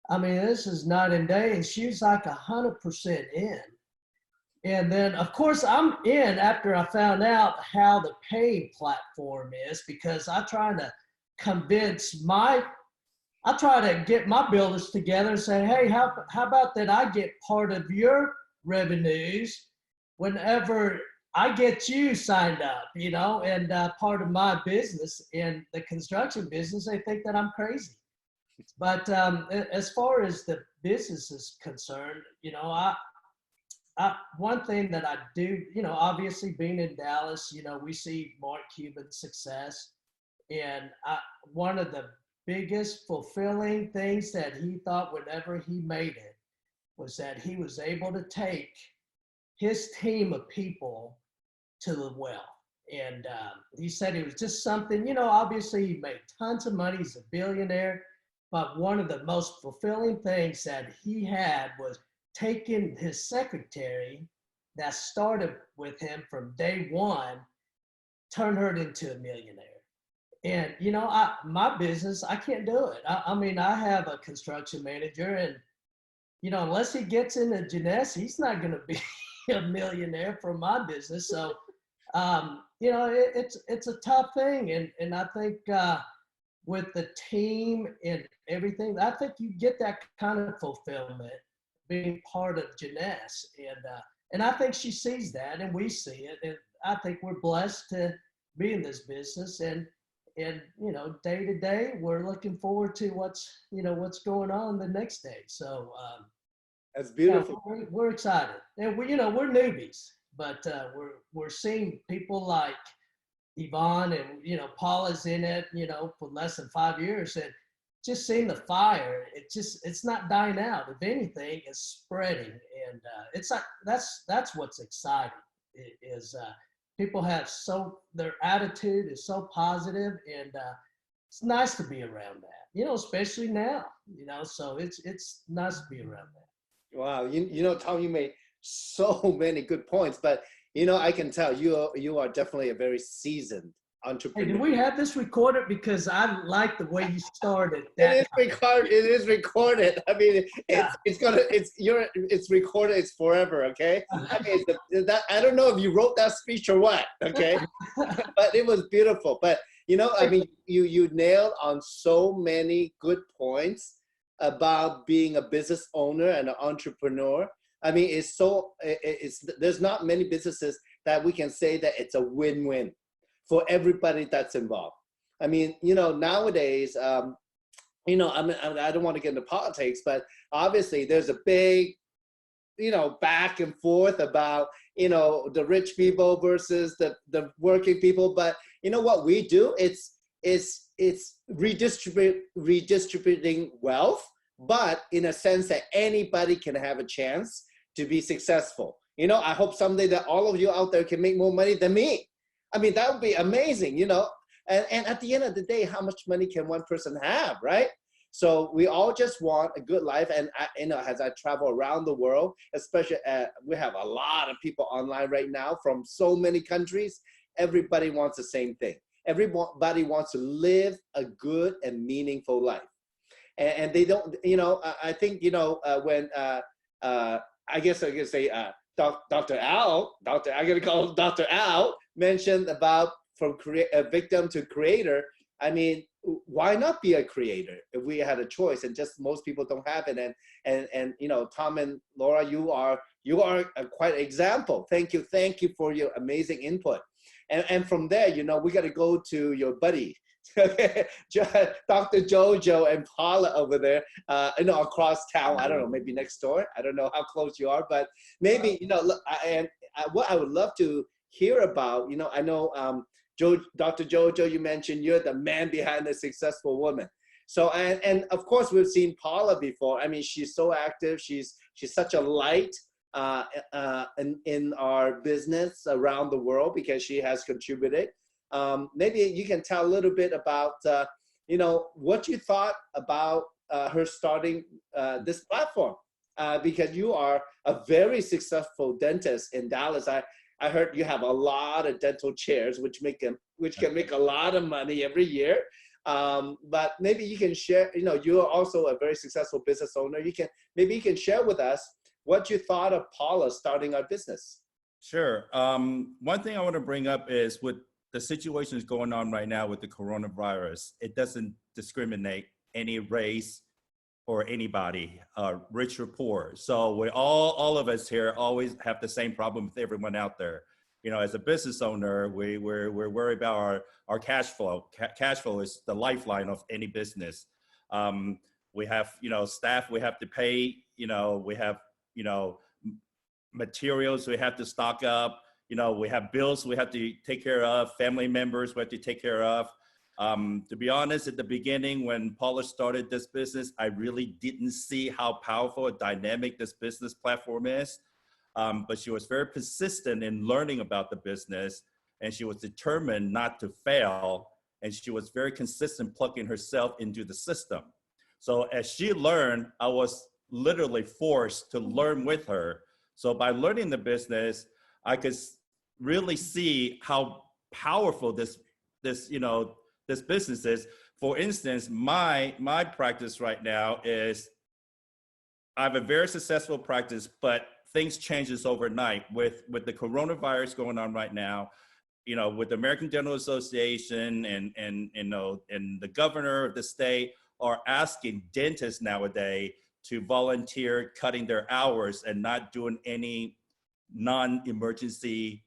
I mean, this is night and day, and she's like 100% in. And then, of course, I'm in after I found out how the pay platform is, because I try to get my builders together and say, hey, how about that I get part of your revenues whenever I get you signed up, and part of my business in the construction business, they think that I'm crazy. But as far as the business is concerned, one thing that I do, obviously being in Dallas, we see Mark Cuban's success. And one of the biggest fulfilling things that he thought whenever he made it was that he was able to take his team of people to the well. And he said it was just something, obviously he made tons of money, he's a billionaire, but one of the most fulfilling things that he had was taking his secretary that started with him from day one, turned her into a millionaire. And, my business, I can't do it. I mean, I have a construction manager, and, unless he gets into Jeunesse, he's not going to be a millionaire from my business. So, it's a tough thing. And I think with the team and everything, I think you get that kind of fulfillment being part of Jeunesse. And I think she sees that, and we see it. And I think we're blessed to be in this business. And day to day, we're looking forward to what's going on the next day. So that's beautiful. Yeah, we're excited, and we're newbies, but we're seeing people like Yvonne and Paula's in it, for less than 5 years, and just seeing the fire. It's not dying out. If anything, it's spreading, and it's like that's what's exciting. Is people have their attitude is so positive, and it's nice to be around that, especially now, so it's nice to be around that. Wow. Tom, you made so many good points, but I can tell you are definitely a very seasoned entrepreneur. Hey, did we have this recorded? Because I like the way you started. It is recorded. I mean, it's recorded. It's forever. Okay. I mean, I don't know if you wrote that speech or what. Okay, but it was beautiful. But I mean, you nailed on so many good points about being a business owner and an entrepreneur. I mean, there's not many businesses that we can say that it's a win-win for everybody that's involved. I mean, nowadays, I don't want to get into politics, but obviously there's a big, back and forth about, the rich people versus the working people. But what we do, it's redistributing wealth, but in a sense that anybody can have a chance to be successful. I hope someday that all of you out there can make more money than me. I mean, that would be amazing, and at the end of the day, how much money can one person have, right? So we all just want a good life. And as I travel around the world, especially we have a lot of people online right now from so many countries, everybody wants the same thing. everybody wants to live a good and meaningful life. And they don't, I think, when, I guess I could say, Dr. Al, I gotta call him Dr. Al, mentioned about from victim to creator. I mean, why not be a creator if we had a choice? And just most people don't have it. And Tom and Laura, you are a quite example. Thank you for your amazing input. And from there, we got to go to your buddy, Dr. Jojo and Paula over there, across town. I don't know, maybe next door. I don't know how close you are, but maybe, what I would love to hear about, I know Dr. Jojo, you mentioned you're the man behind a successful woman. So, and of course, we've seen Paula before. I mean, she's so active. She's such a light in our business around the world because she has contributed. Maybe you can tell a little bit about, what you thought about her starting this platform, because you are a very successful dentist in Dallas. I heard you have a lot of dental chairs, which can make a lot of money every year. But maybe you can share, you're also a very successful business owner. Maybe you can share with us what you thought of Paula starting our business. Sure. One thing I want to bring up is with the situations going on right now with the coronavirus, it doesn't discriminate any race or anybody, rich or poor. So we all of us here always have the same problem with everyone out there. As a business owner, we're worried about our cash flow. Cash flow is the lifeline of any business. We have, staff we have to pay, we have, materials we have to stock up, we have bills we have to take care of, family members we have to take care of. To be honest, at the beginning, when Paula started this business, I really didn't see how powerful and dynamic this business platform is. But she was very persistent in learning about the business, and she was determined not to fail. And she was very consistent plugging herself into the system. So as she learned, I was literally forced to learn with her. So by learning the business, I could really see how powerful this business is. For instance, my practice right now is I have a very successful practice, but things changes overnight with the coronavirus going on right now. With the American Dental Association and the governor of the state are asking dentists nowadays to volunteer cutting their hours and not doing any non-emergency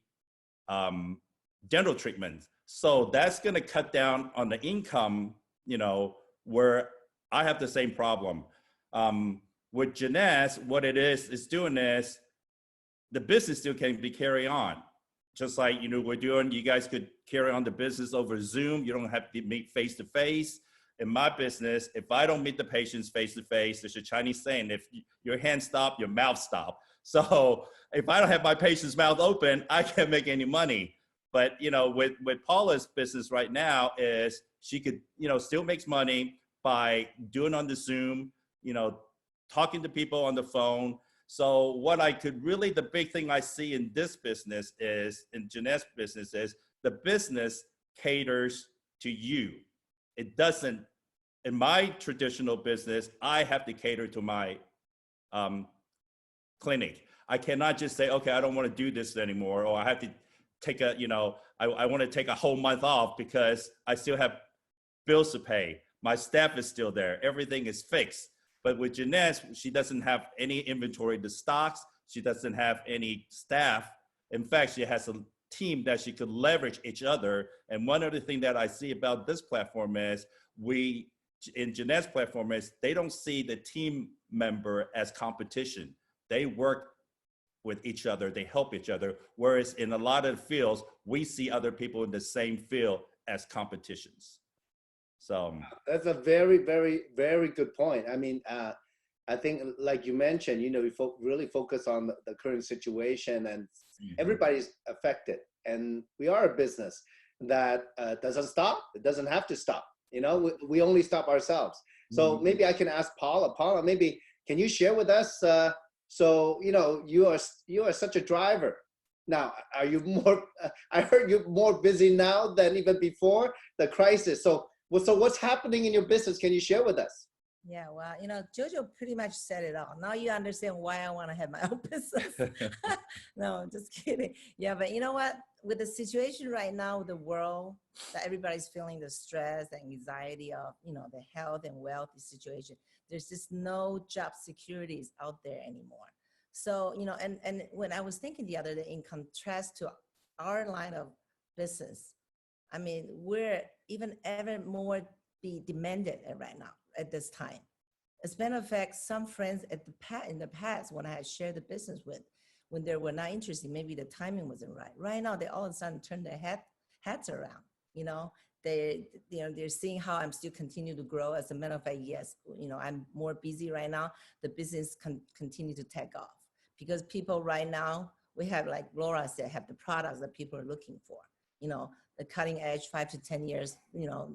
dental treatments. So that's going to cut down on the income, where I have the same problem. With Jeunesse, what it is doing is the business still can be carried on. Just like, we're doing, you guys could carry on the business over Zoom. You don't have to meet face to face. In my business, if I don't meet the patients face to face, there's a Chinese saying, if your hand stop, your mouth stop. So if I don't have my patient's mouth open, I can't make any money. But, with Paula's business right now is she could, still makes money by doing on the Zoom, talking to people on the phone. So what I could really, the big thing I see in this business is, in Jeunesse business, is the business caters to you. It doesn't, in my traditional business, I have to cater to my clinic. I cannot just say, okay, I don't want to do this anymore, or I have to take a, I want to take a whole month off because I still have bills to pay. My staff is still there. Everything is fixed. But with Jeunesse, she doesn't have any inventory to stocks. She doesn't have any staff. In fact, she has a team that she could leverage each other. And one other thing that I see about this platform is in Jeunesse platform is they don't see the team member as competition. They work with each other, they help each other. Whereas in a lot of fields, we see other people in the same field as competitions. So that's a very, very, very good point. I mean, I think, like you mentioned, we really focus on the current situation, and everybody's affected. And we are a business that doesn't stop. It doesn't have to stop. We only stop ourselves. So maybe I can ask Paula. Paula, maybe can you share with us? So you are such a driver. Now, are you more, I heard you're more busy now than even before the crisis. So what's happening in your business? Can you share with us? Yeah, well, you know, Jojo pretty much said it all. Now you understand why I want to have my own business. No, just kidding. Yeah, but you know what? With the situation right now, the world, that everybody's feeling the stress, the anxiety of, you know, the health and wealth situation. There's just no job securities out there anymore. So, you know, and when I was thinking the other day, in contrast to our line of business, I mean, we're even ever more be demanded right now at this time. As a matter of fact, some friends in the past, when I had shared the business with, when they were not interested, maybe the timing wasn't right. Right now, they all of a sudden turn their hats around. You know, they're seeing how I'm still continue to grow. As a matter of fact, yes, you know, I'm more busy right now. The business continue to take off because people right now, we have, like Laura said, have the products that people are looking for. You know, the cutting edge 5 to 10 years, you know,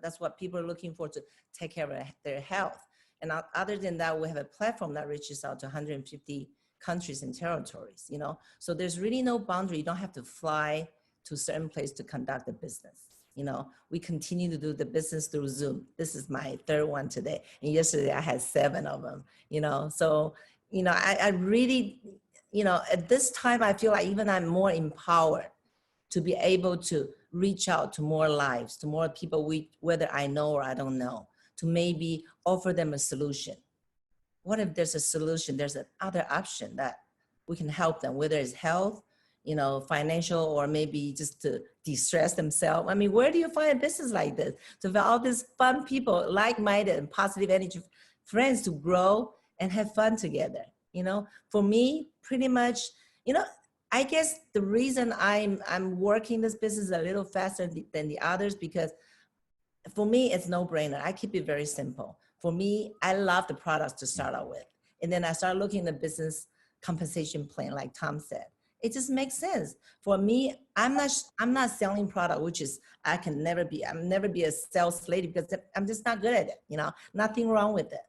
that's what people are looking for to take care of their health. And other than that, we have a platform that reaches out to 150 countries and territories, you know. So there's really no boundary. You don't have to fly to a certain place to conduct the business. You know, we continue to do the business through Zoom. This is my third one today. And yesterday I had 7 of them, you know. So, you know, I really, you know, at this time, I feel like even I'm more empowered to be able to reach out to more lives, to more people, whether I know or I don't know, to maybe offer them a solution. What if there's a solution, there's another option that we can help them, whether it's health, you know, financial, or maybe just to de-stress themselves. I mean, where do you find a business like this? To have all these fun people, like-minded and positive energy friends to grow and have fun together, you know? For me, pretty much, you know, I guess the reason I'm working this business a little faster than the others, because for me, it's no brainer. I keep it very simple. For me, I love the products to start out with. And then I start looking at the business compensation plan, like Tom said. It just makes sense. For me, I'm not selling product, which is, I'll never be a sales lady because I'm just not good at it, you know, nothing wrong with it.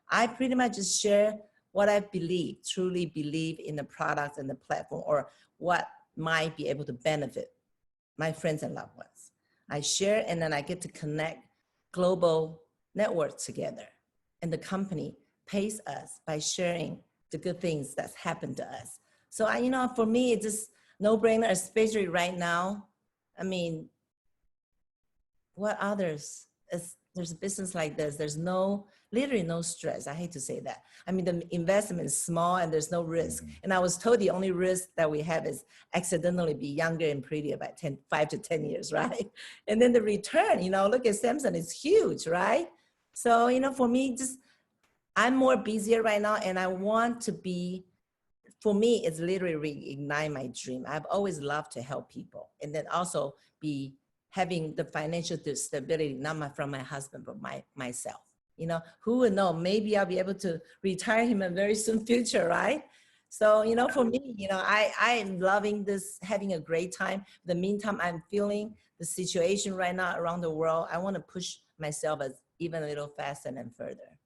I pretty much just share what I believe, truly believe in the products and the platform, or what might be able to benefit my friends and loved ones. I share, and then I get to connect global networks together. And the company pays us by sharing the good things that's happened to us. So you know, for me, it's just no brainer, especially right now. I mean, what others? There's a business like this. There's literally no stress. I hate to say that. I mean, the investment is small and there's no risk. And I was told the only risk that we have is accidentally be younger and prettier by 5 to 10 years, right? And then the return, you know, look at Samsung, it's huge, right? So, you know, for me, I'm more busier right now, and I want to be, for me, it's literally reignite my dream. I've always loved to help people, and then also be having the financial stability, not from my husband, but myself. You know, who would know? Maybe I'll be able to retire him in a very soon future, right? So, you know, for me, you know, I am loving this, having a great time. In the meantime, I'm feeling the situation right now around the world. I want to push myself as even a little faster and further.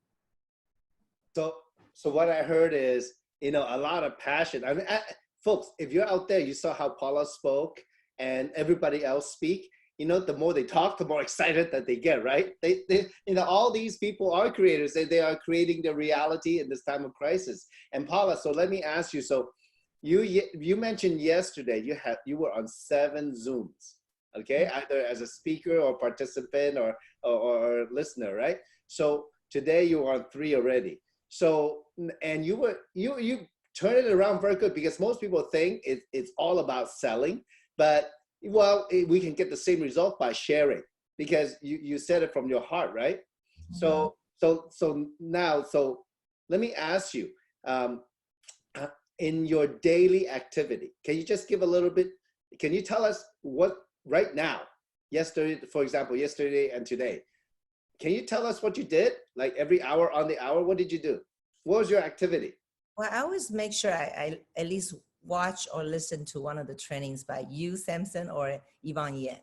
So what I heard is, you know, a lot of passion. I mean, folks, if you're out there, you saw how Paula spoke and everybody else speak. You know, the more they talk, the more excited that they get, right? They you know, all these people are creators. They are creating their reality in this time of crisis. And Paula, so let me ask you. So, you mentioned yesterday you were on 7 Zooms, okay? Either as a speaker or participant or listener, right? So today you are on 3 already. So, and you turn it around very good, because most people think it's all about selling, but well, we can get the same result by sharing, because you said it from your heart, right? Mm-hmm. So now let me ask you, in your daily activity, can you just give a little bit, can you tell us what right now, yesterday, for example, yesterday and today, can you tell us what you did? Like every hour on the hour, what did you do? What was your activity? Well, I always make sure I at least watch or listen to one of the trainings by you, Samson, or Yvonne Yen.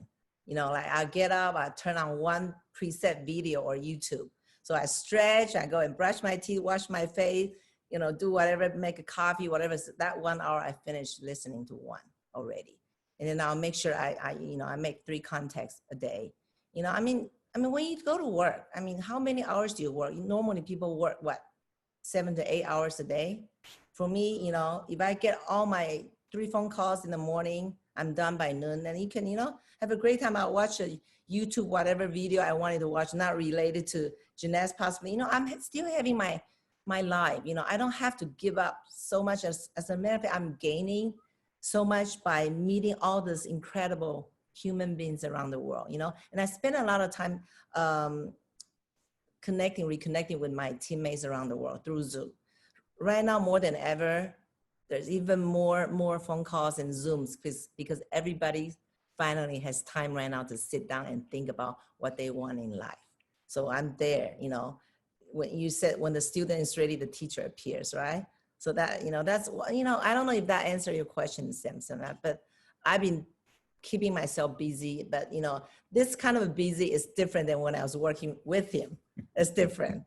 You know, like I'll get up, I turn on one preset video or YouTube. So I stretch, I go and brush my teeth, wash my face, you know, do whatever, make a coffee, whatever. So that 1 hour I finish listening to one. already. And then I'll make sure I make 3 contacts a day. I mean, when you go to work, I mean, how many hours do you work? Normally people work, what, 7 to 8 hours a day? For me, if I get all my 3 phone calls in the morning, I'm done by noon, and you can, have a great time. I'll watch a YouTube, whatever video I wanted to watch, not related to gymnastics possibly. I'm still having my life. I don't have to give up so much. As a matter of fact, I'm gaining so much by meeting all these incredible human beings around the world, and I spend a lot of time reconnecting with my teammates around the world through Zoom. Right now, more than ever, there's even more phone calls and Zooms because everybody finally has time right now to sit down and think about what they want in life. So I'm there, when you said, when the student is ready, the teacher appears, right? So that, that's, I don't know if that answered your question, Samson, but I've been keeping myself busy, but this kind of busy is different than when I was working with him. It's different.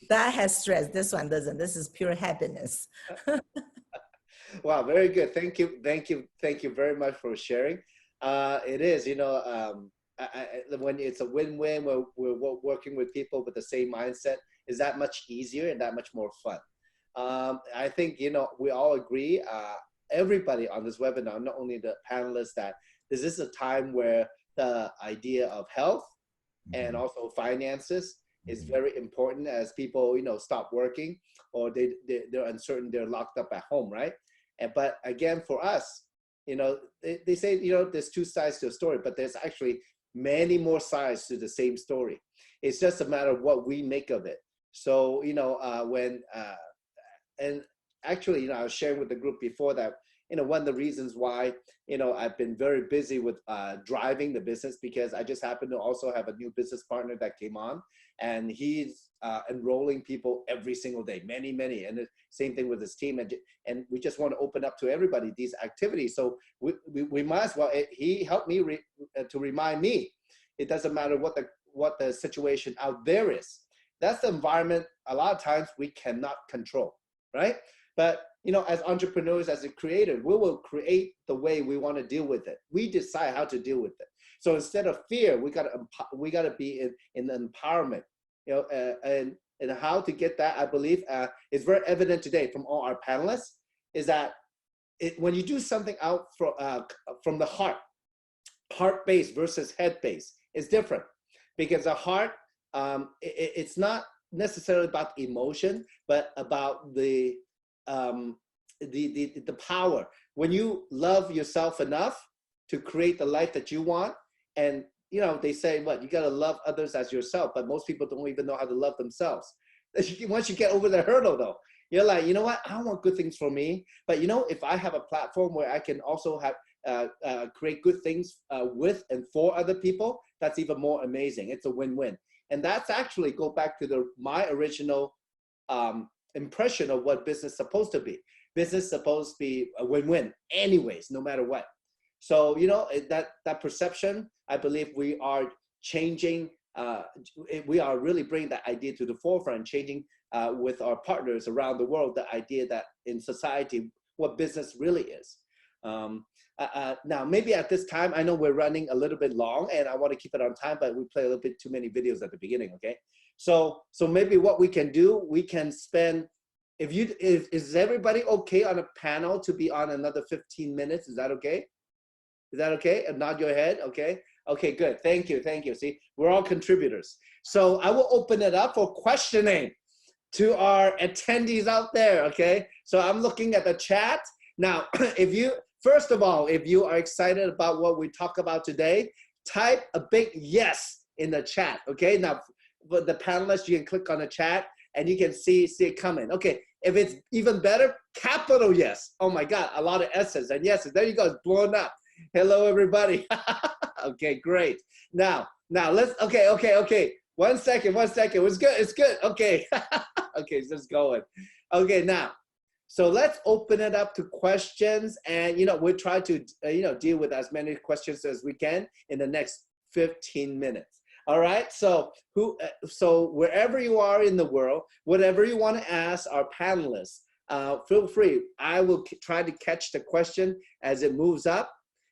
That has stress. This one doesn't. This is pure happiness. Wow, very good. Thank you very much for sharing. It is, when it's a win-win, where we're working with people with the same mindset, is that much easier and that much more fun. I think, we all agree, everybody on this webinar, not only the panelists, that this is a time where the idea of health and also finances is very important as people, stop working, or they're uncertain, they're locked up at home, right? But again, for us, they say, there's 2 sides to a story, but there's actually many more sides to the same story. It's just a matter of what we make of it. So, and actually, I was sharing with the group before that, one of the reasons why, I've been very busy with driving the business, because I just happen to also have a new business partner that came on, and he's enrolling people every single day, many, and the same thing with his team. And we just want to open up to everybody these activities. So we might as well, he helped me to remind me, it doesn't matter what the situation out there is. That's the environment a lot of times we cannot control, right? But as entrepreneurs, as a creator, we will create the way we want to deal with it. We decide how to deal with it. So instead of fear, we gotta be in empowerment, and how to get that, I believe, is very evident today from all our panelists, is that when you do something out from the heart-based versus head-based, is different, because the heart, it's not necessarily about emotion, but about the power. When you love yourself enough to create the life that you want, and they say, you got to love others as yourself, but most people don't even know how to love themselves. Once you get over the hurdle, though, you're like, you know what, I want good things for me, but if I have a platform where I can also have create good things with and for other people, that's even more amazing. It's a win-win. And that's actually go back to my original impression of what business is supposed to be. Business is supposed to be a win-win anyways, no matter what. So, that perception, I believe we are changing, we are really bringing that idea to the forefront, changing with our partners around the world, the idea that in society, what business really is. Now, maybe at this time, I know we're running a little bit long and I want to keep it on time, but we play a little bit too many videos at the beginning, okay? So maybe what we can do, we can spend, is everybody okay on a panel to be on another 15 minutes? Is that okay? Is that okay? And nod your head, okay? Okay, good, thank you. See, we're all contributors. So I will open it up for questioning to our attendees out there, okay? So I'm looking at the chat. Now, first of all, if you are excited about what we talk about today, type a big yes in the chat, okay? Now, for the panelists, you can click on the chat and you can see it coming. Okay, if it's even better, capital yes. Oh my God, a lot of S's and yeses. There you go, it's blown up. Hello, everybody. Okay, great. Now let's, okay. One second. It's good. Okay. Okay, it's just going. Okay, now, so let's open it up to questions, and we'll try to deal with as many questions as we can in the next 15 minutes. All right, so wherever you are in the world, whatever you want to ask our panelists, feel free. I will try to catch the question as it moves up,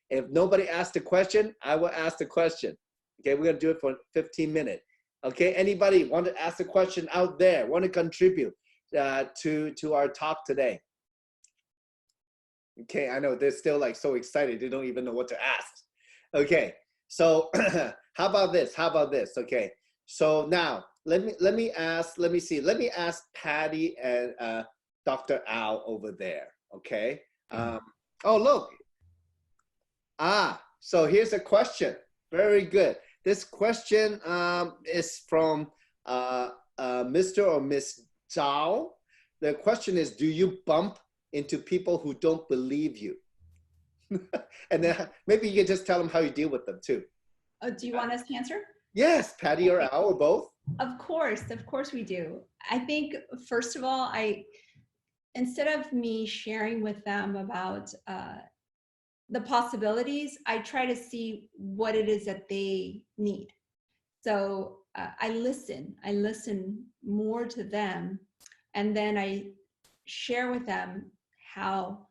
If nobody asks a question, I will ask the question. Okay, we're gonna do it for 15 minutes. Okay, anybody want to ask a question out there, want to contribute to our talk today? Okay, I know they're still like so excited, they don't even know what to ask. Okay, so how about this? How about this? Okay, so now let me ask Patty and Dr. Al over there. Okay. Oh look. So here's a question. Very good. This question is from Mr. or Miss Zhao. The question is, do you bump into people who don't believe you? And then maybe you can just tell them how you deal with them too. Do you want us to answer? Yes, Patty or Al or both. Of course we do. I think, first of all, instead of me sharing with them about the possibilities, I try to see what it is that they need. So I listen more to them, and then I share with them how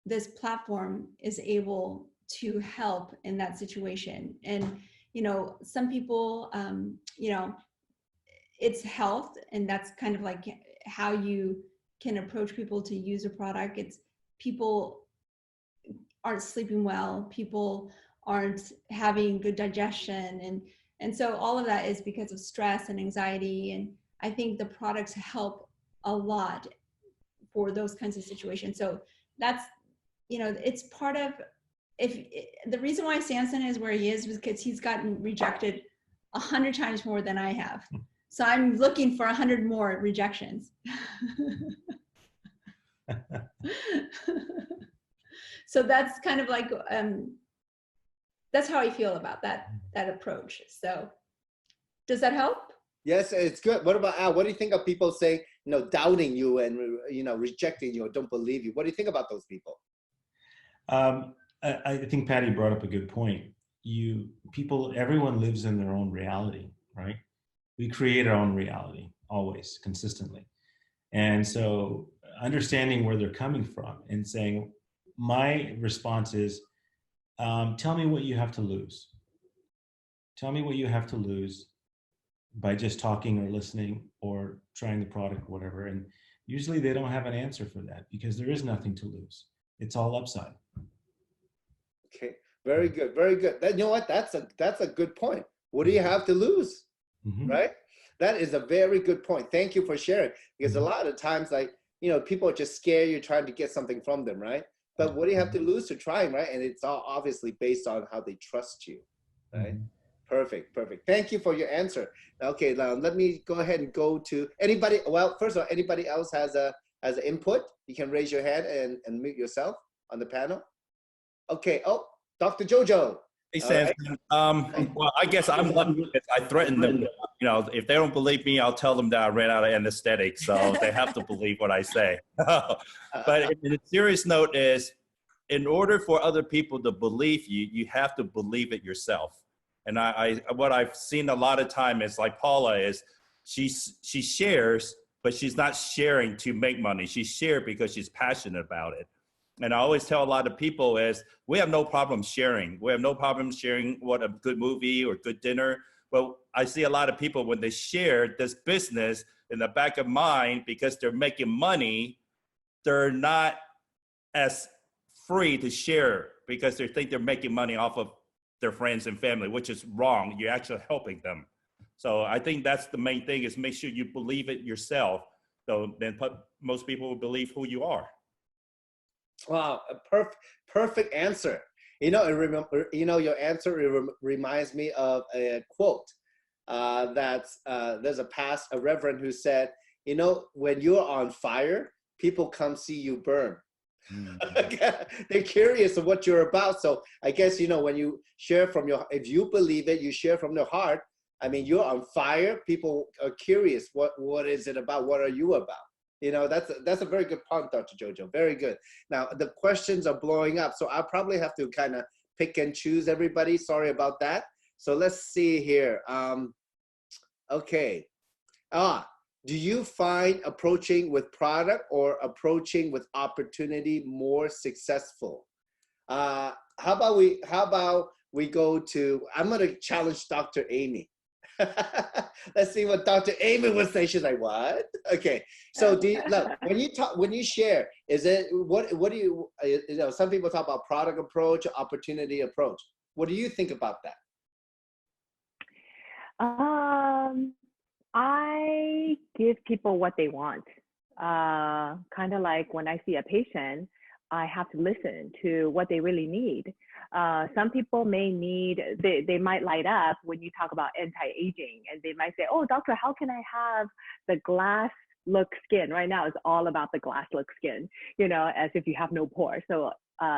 this platform is able to help in that situation. And, you know, some people, you know, it's health, and that's kind of like how you can approach people to use a product. It's people aren't sleeping well, people aren't having good digestion, and so all of that is because of stress and anxiety. And I think the products help a lot for those kinds of situations. So that's, you know, it's part of, the reason why Samson is where he is because he's gotten rejected 100 times more than I have. So I'm looking for 100 more rejections. So that's kind of like, that's how I feel about that approach. So does that help? Yes, it's good. What about Al? What do you think of people saying, you know, doubting you and, you know, rejecting you or don't believe you? What do you think about those people? I think Patty brought up a good point. Everyone lives in their own reality, right? We create our own reality, always, consistently. And so understanding where they're coming from and saying, my response is, tell me what you have to lose. Tell me what you have to lose by just talking or listening or trying the product or whatever. And usually they don't have an answer for that because there is nothing to lose. It's all upside. Okay, very good, very good. You know what? That's a good point. What do you have to lose? Mm-hmm. Right? That is a very good point. Thank you for sharing. Because a lot of times, like, you know, people are just scared you're trying to get something from them, right? But what do you have to lose to trying, right? And it's all obviously based on how they trust you, right? Mm-hmm. Perfect, perfect. Thank you for your answer. Okay, now let me go ahead and go to anybody. Well, first of all, anybody else has an input? You can raise your hand and mute yourself on the panel. Okay. Oh, Dr. Jojo. Hey, Sam. Right. Well, I guess I'm lucky because I threatened them. You know, if they don't believe me, I'll tell them that I ran out of anesthetic. So they have to believe what I say. But the serious note is, in order for other people to believe you, you have to believe it yourself. And what I've seen a lot of time is like Paula is, she shares, but she's not sharing to make money. She shares because she's passionate about it. And I always tell a lot of people is, we have no problem sharing. We have no problem sharing what a good movie or good dinner. But I see a lot of people when they share this business in the back of mind, because they're making money, they're not as free to share because they think they're making money off of their friends and family, which is wrong. You're actually helping them. So I think that's the main thing, is make sure you believe it yourself. So then most people will believe who you are. Wow, a perfect answer. You know, your answer reminds me of a quote that's there's a reverend who said, you know, when you're on fire, people come see you burn. Mm-hmm. They're curious of what you're about. So I guess, you know, when you share from if you believe it, you share from your heart. I mean, you're on fire. People are curious. What is it about? What are you about? You know, that's a very good point, Dr. Jojo. Very good. Now, the questions are blowing up, so I'll probably have to kind of pick and choose everybody. Sorry about that. So let's see here. Okay. Do you find approaching with product or approaching with opportunity more successful? how about we go to, I'm going to challenge Dr. Amy. Let's see what Dr. Amy would say. She's like, what? Okay. So do you, look, when you share, is it, what do you know, some people talk about product approach, opportunity approach. What do you think about that? I give people what they want. Kind of like when I see a patient, I have to listen to what they really need. Some people may need, they might light up when you talk about anti-aging, and they might say, oh, doctor, how can I have the glass look skin? Right now, it's all about the glass look skin, you know, as if you have no pores. So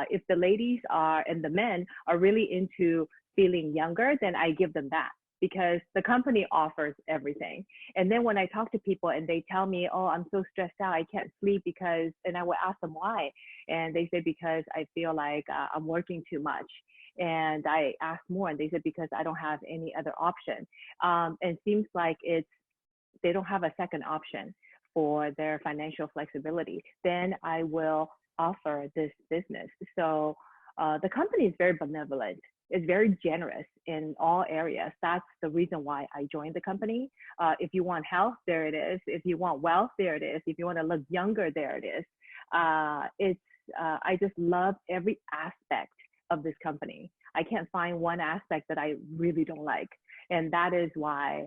if the ladies are, and the men are really into feeling younger, then I give them that, because the company offers everything. And then when I talk to people and they tell me, oh, I'm so stressed out, I can't sleep because, and I will ask them why. And they say, because I feel like I'm working too much. And I ask more, and they said, because I don't have any other option. And it seems like they don't have a second option for their financial flexibility. Then I will offer this business. So the company is very benevolent. It's very generous in all areas. That's the reason why I joined the company. If you want health, there it is. If you want wealth, there it is. If you want to look younger, there it is. I just love every aspect of this company. I can't find one aspect that I really don't like. And that is why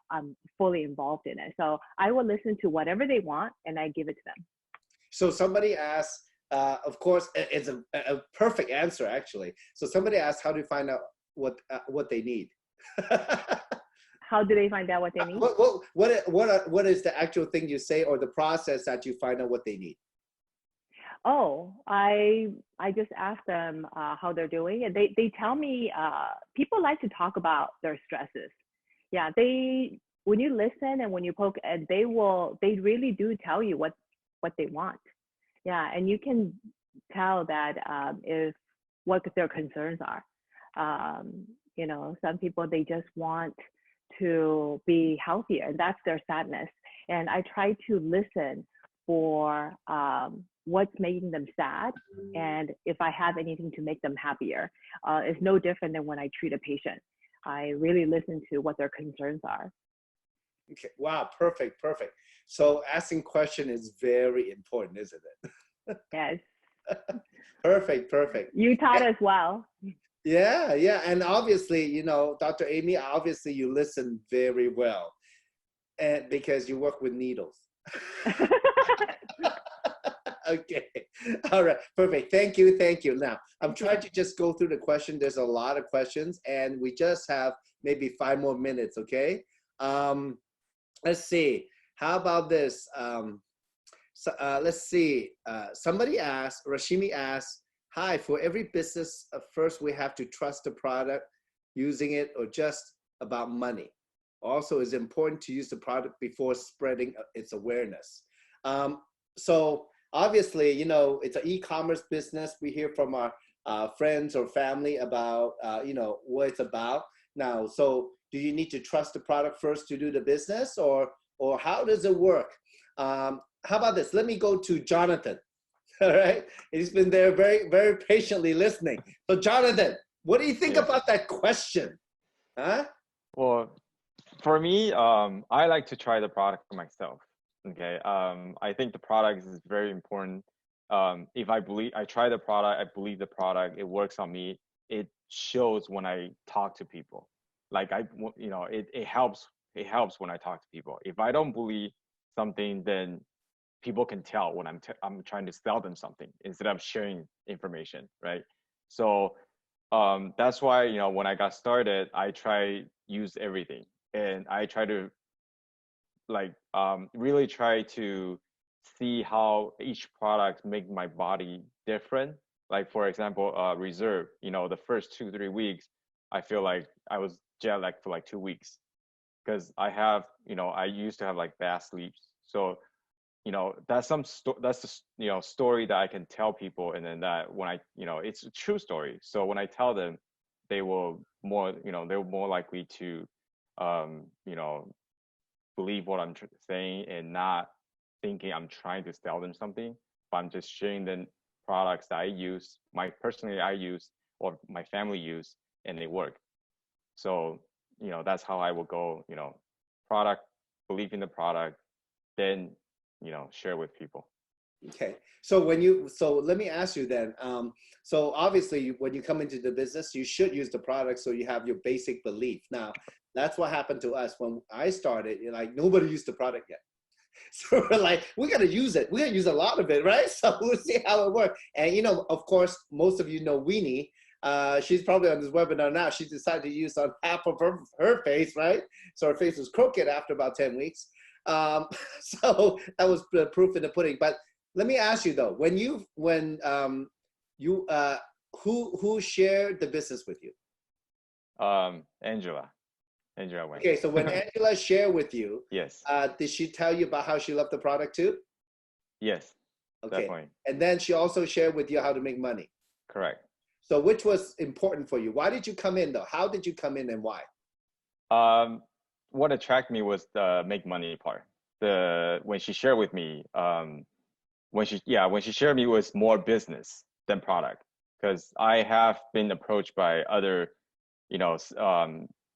I'm fully involved in it. So I will listen to whatever they want and I give it to them. So somebody asked, of course, it's a perfect answer, actually. So somebody asked, how do you find out what they need? How do they find out what they need? What is the actual thing you say, or the process that you find out what they need? Oh, I just ask them how they're doing, and they tell me. People like to talk about their stresses. Yeah, when you listen and when you poke, and they really do tell you what they want. Yeah, and you can tell that if what their concerns are. You know, some people, they just want to be healthier, and that's their sadness. And I try to listen for what's making them sad, and if I have anything to make them happier. It's no different than when I treat a patient. I really listen to what their concerns are. Okay. Wow. Perfect. Perfect. So asking question is very important, isn't it? Yes. Perfect. Perfect. You taught us well. Yeah. Yeah. And obviously, you know, Dr. Amy, obviously you listen very well, and because you work with needles. Okay. All right. Perfect. Thank you. Thank you. Now, I'm trying to just go through the question. There's a lot of questions, and we just have maybe 5 more minutes. Okay. Let's see. How about this? Let's see. Somebody asked, Rashimi asked, hi, for every business, first we have to trust the product, using it, or just about money. Also, it's important to use the product before spreading its awareness. So obviously, you know, it's an e-commerce business. We hear from our friends or family about, you know, what it's about. Now, so do you need to trust the product first to do the business, or how does it work? How about this? Let me go to Jonathan. All right. He's been there very, very patiently listening. So Jonathan, what do you think about that question? Huh? Well, for me, I like to try the product for myself. Okay. I think the product is very important. If I try the product, I believe the product, it works on me. It shows when I talk to people. Like you know, it helps when I talk to people. If I don't believe something, then people can tell when I'm trying to sell them something instead of sharing information, right? So that's why, you know, when I got started, I use everything, and I try to like really try to see how each product make my body different. Like for example, Reserve, you know, the first 2-3 weeks, I feel like I was jet lagged for like 2 weeks, because I used to have like bad sleeps. So, you know, that's the you know, story that I can tell people, and then that when it's a true story. So when I tell them, they're more likely to you know, believe what I'm saying, and not thinking I'm trying to sell them something, but I'm just sharing the products that I use. I use or my family use, and they work. So, that's how I will go, product, believe in the product, then, share with people. Okay. So let me ask you then. So obviously when you come into the business, you should use the product so you have your basic belief. Now, that's what happened to us when I started. Like nobody used the product yet. So we're like, we got to use it. We got to use a lot of it, right? So we'll see how it works. And, of course, most of you know Weenie. She's probably on this webinar now. She decided to use on half of her face, right? So her face was crooked after about 10 weeks. So that was the proof in the pudding. But let me ask you though, who shared the business with you? Angela went. Okay, so when Angela shared with you, yes, did she tell you about how she loved the product too? Yes. Okay. Definitely. And then she also shared with you how to make money. Correct. So which was important for you? Why did you come in though? How did you come in and why? What attracted me was the make money part. When she shared with me, when she shared me, it was more business than product, because I have been approached by other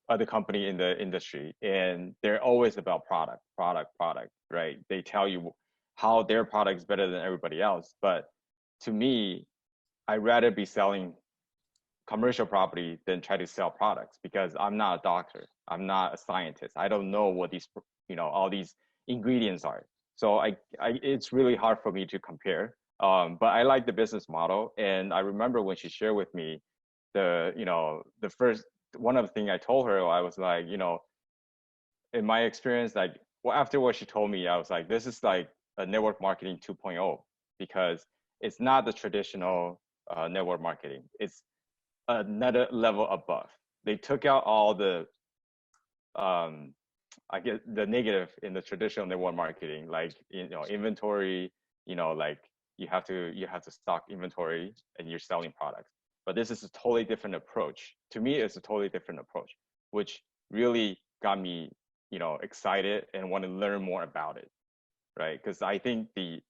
other company in the industry, and they're always about product, right? They tell you how their product is better than everybody else. But to me, I'd rather be selling commercial property than try to sell products, because I'm not a doctor. I'm not a scientist. I don't know what these, all these ingredients are. So it's really hard for me to compare. But I like the business model. And I remember when she shared with me one of the things I told her, I was like, in my experience, after what she told me, I was like, this is like a network marketing 2.0, because it's not the traditional network marketing. It's another level above. They took out all the, I guess, the negative in the traditional network marketing, like, inventory, like you have to stock inventory and you're selling products. But this is a totally different approach. To me, it's a totally different approach, which really got me, excited and want to learn more about it, right? Because I think the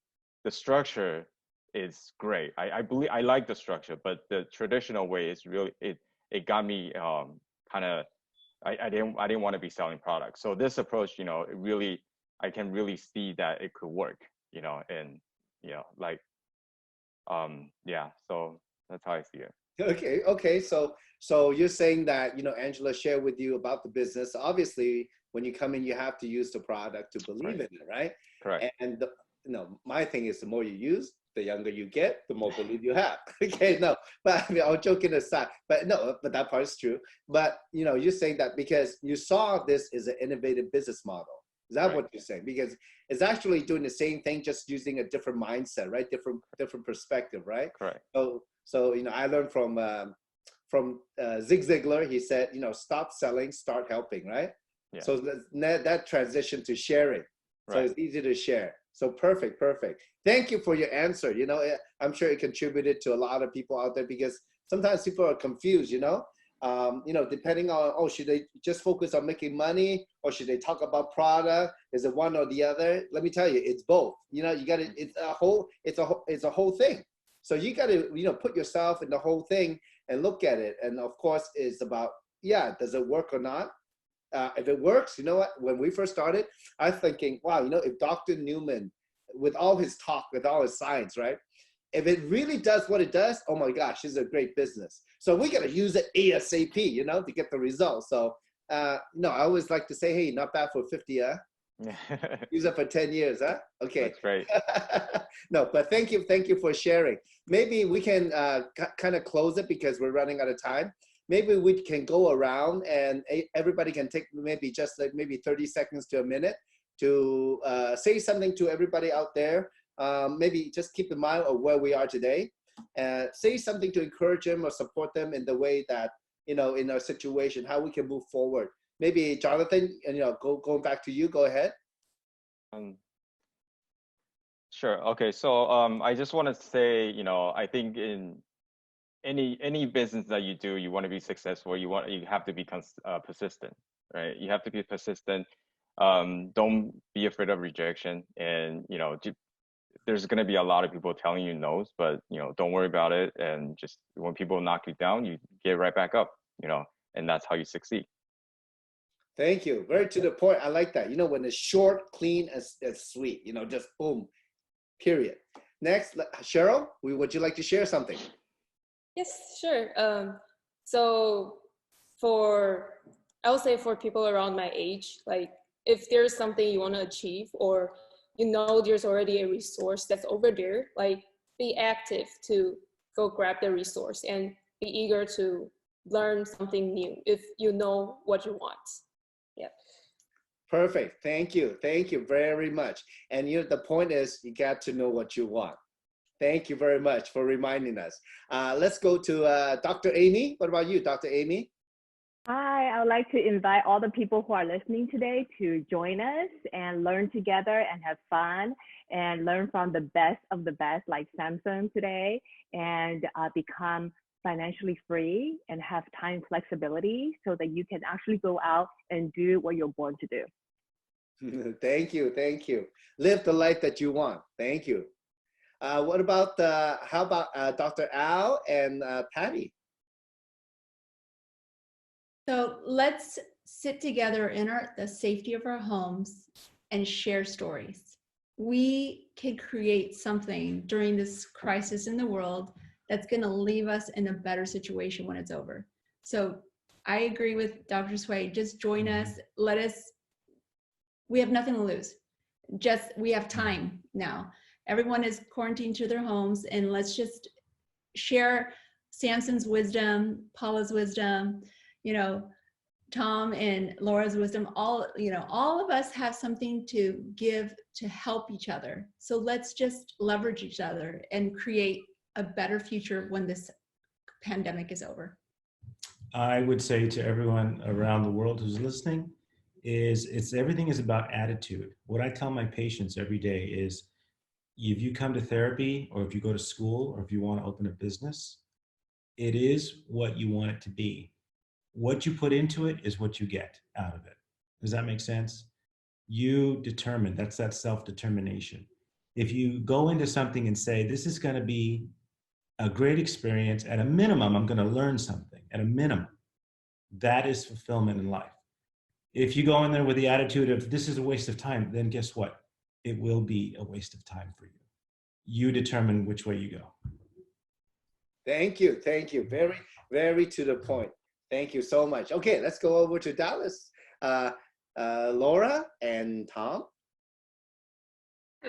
structure is great. I believe I like the structure, but the traditional way is really it got me kind of, I didn't want to be selling products. So this approach, I can really see that it could work, and like yeah. So that's how I see it. Okay. So you're saying that, Angela shared with you about the business. Obviously, when you come in, you have to use the product to believe in it, right? Correct. And my thing is, the more you use, the younger you get, the more belief you have. Okay, no, but I mean, I'm joking aside, but that part is true. But you're saying that because you saw this as an innovative business model. Is that what you're saying? Because it's actually doing the same thing, just using a different mindset, right? Different perspective, right? Correct. So I learned from Zig Ziglar. He said, stop selling, start helping, right? Yeah. So that transition to sharing. So it's easy to share. So perfect. Thank you for your answer. I'm sure it contributed to a lot of people out there, because sometimes people are confused, depending on, should they just focus on making money, or should they talk about product? Is it one or the other? Let me tell you, it's both. You got to, it's a whole thing. So you got to, put yourself in the whole thing and look at it. And of course, it's about, does it work or not? If it works, you know what? When we first started, I was thinking, wow, if Dr. Newman, with all his talk, with all his science, right? If it really does what it does, oh my gosh, it's a great business. So we got to use it ASAP, to get the results. So, I always like to say, hey, not bad for 50, huh? Use it for 10 years, huh? Okay. That's great. No, but thank you for sharing. Maybe we can kind of close it, because we're running out of time. Maybe we can go around and everybody can take maybe 30 seconds to a minute to say something to everybody out there. Maybe just keep in mind of where we are today, and say something to encourage them or support them in the way that, in our situation, how we can move forward. Maybe Jonathan, going back to you, go ahead. Sure. Okay. So I just want to say, I think in any business that you do, you want to be successful. You have to be persistent, right? You have to be persistent. Don't be afraid of rejection, and there's going to be a lot of people telling you no's, but don't worry about it, and just when people knock you down, you get right back up, and that's how you succeed. Thank you. Very to the point. I like that. When it's short, clean, and sweet. Just boom. Period. Next, Cheryl, would you like to share something? Yes, sure. So I would say for people around my age, like if there's something you want to achieve, or there's already a resource that's over there, like be active to go grab the resource and be eager to learn something new if you know what you want. Yeah. Perfect. Thank you. Thank you very much. And the point is you got to know what you want. Thank you very much for reminding us. Let's go to Dr. Amy. What about you, Dr. Amy? Hi, I would like to invite all the people who are listening today to join us and learn together and have fun and learn from the best of the best like Samson today, and become financially free and have time flexibility so that you can actually go out and do what you're born to do. Thank you. Thank you. Live the life that you want. Thank you. What about, how about Dr. Al and Patty? So let's sit together in the safety of our homes and share stories. We can create something during this crisis in the world that's going to leave us in a better situation when it's over. So I agree with Dr. Sway. Just join us. We have nothing to lose. We have time now. Everyone is quarantined to their homes, and let's just share Samson's wisdom, Paula's wisdom, Tom and Laura's wisdom. All of us have something to give to help each other. So let's just leverage each other and create a better future when this pandemic is over. I would say to everyone around the world who's listening everything is about attitude. What I tell my patients every day is, if you come to therapy, or if you go to school, or if you want to open a business, it is what you want it to be. What you put into it is what you get out of it. Does that make sense? You determine. That's that self-determination. If you go into something and say, this is going to be a great experience, at a minimum, I'm going to learn something, at a minimum, that is fulfillment in life. If you go in there with the attitude of, this is a waste of time, then guess what? It will be a waste of time for you. You determine which way you go. Thank you. Thank you. Very, very to the point. Thank you so much. Okay, let's go over to Dallas. Laura and Tom.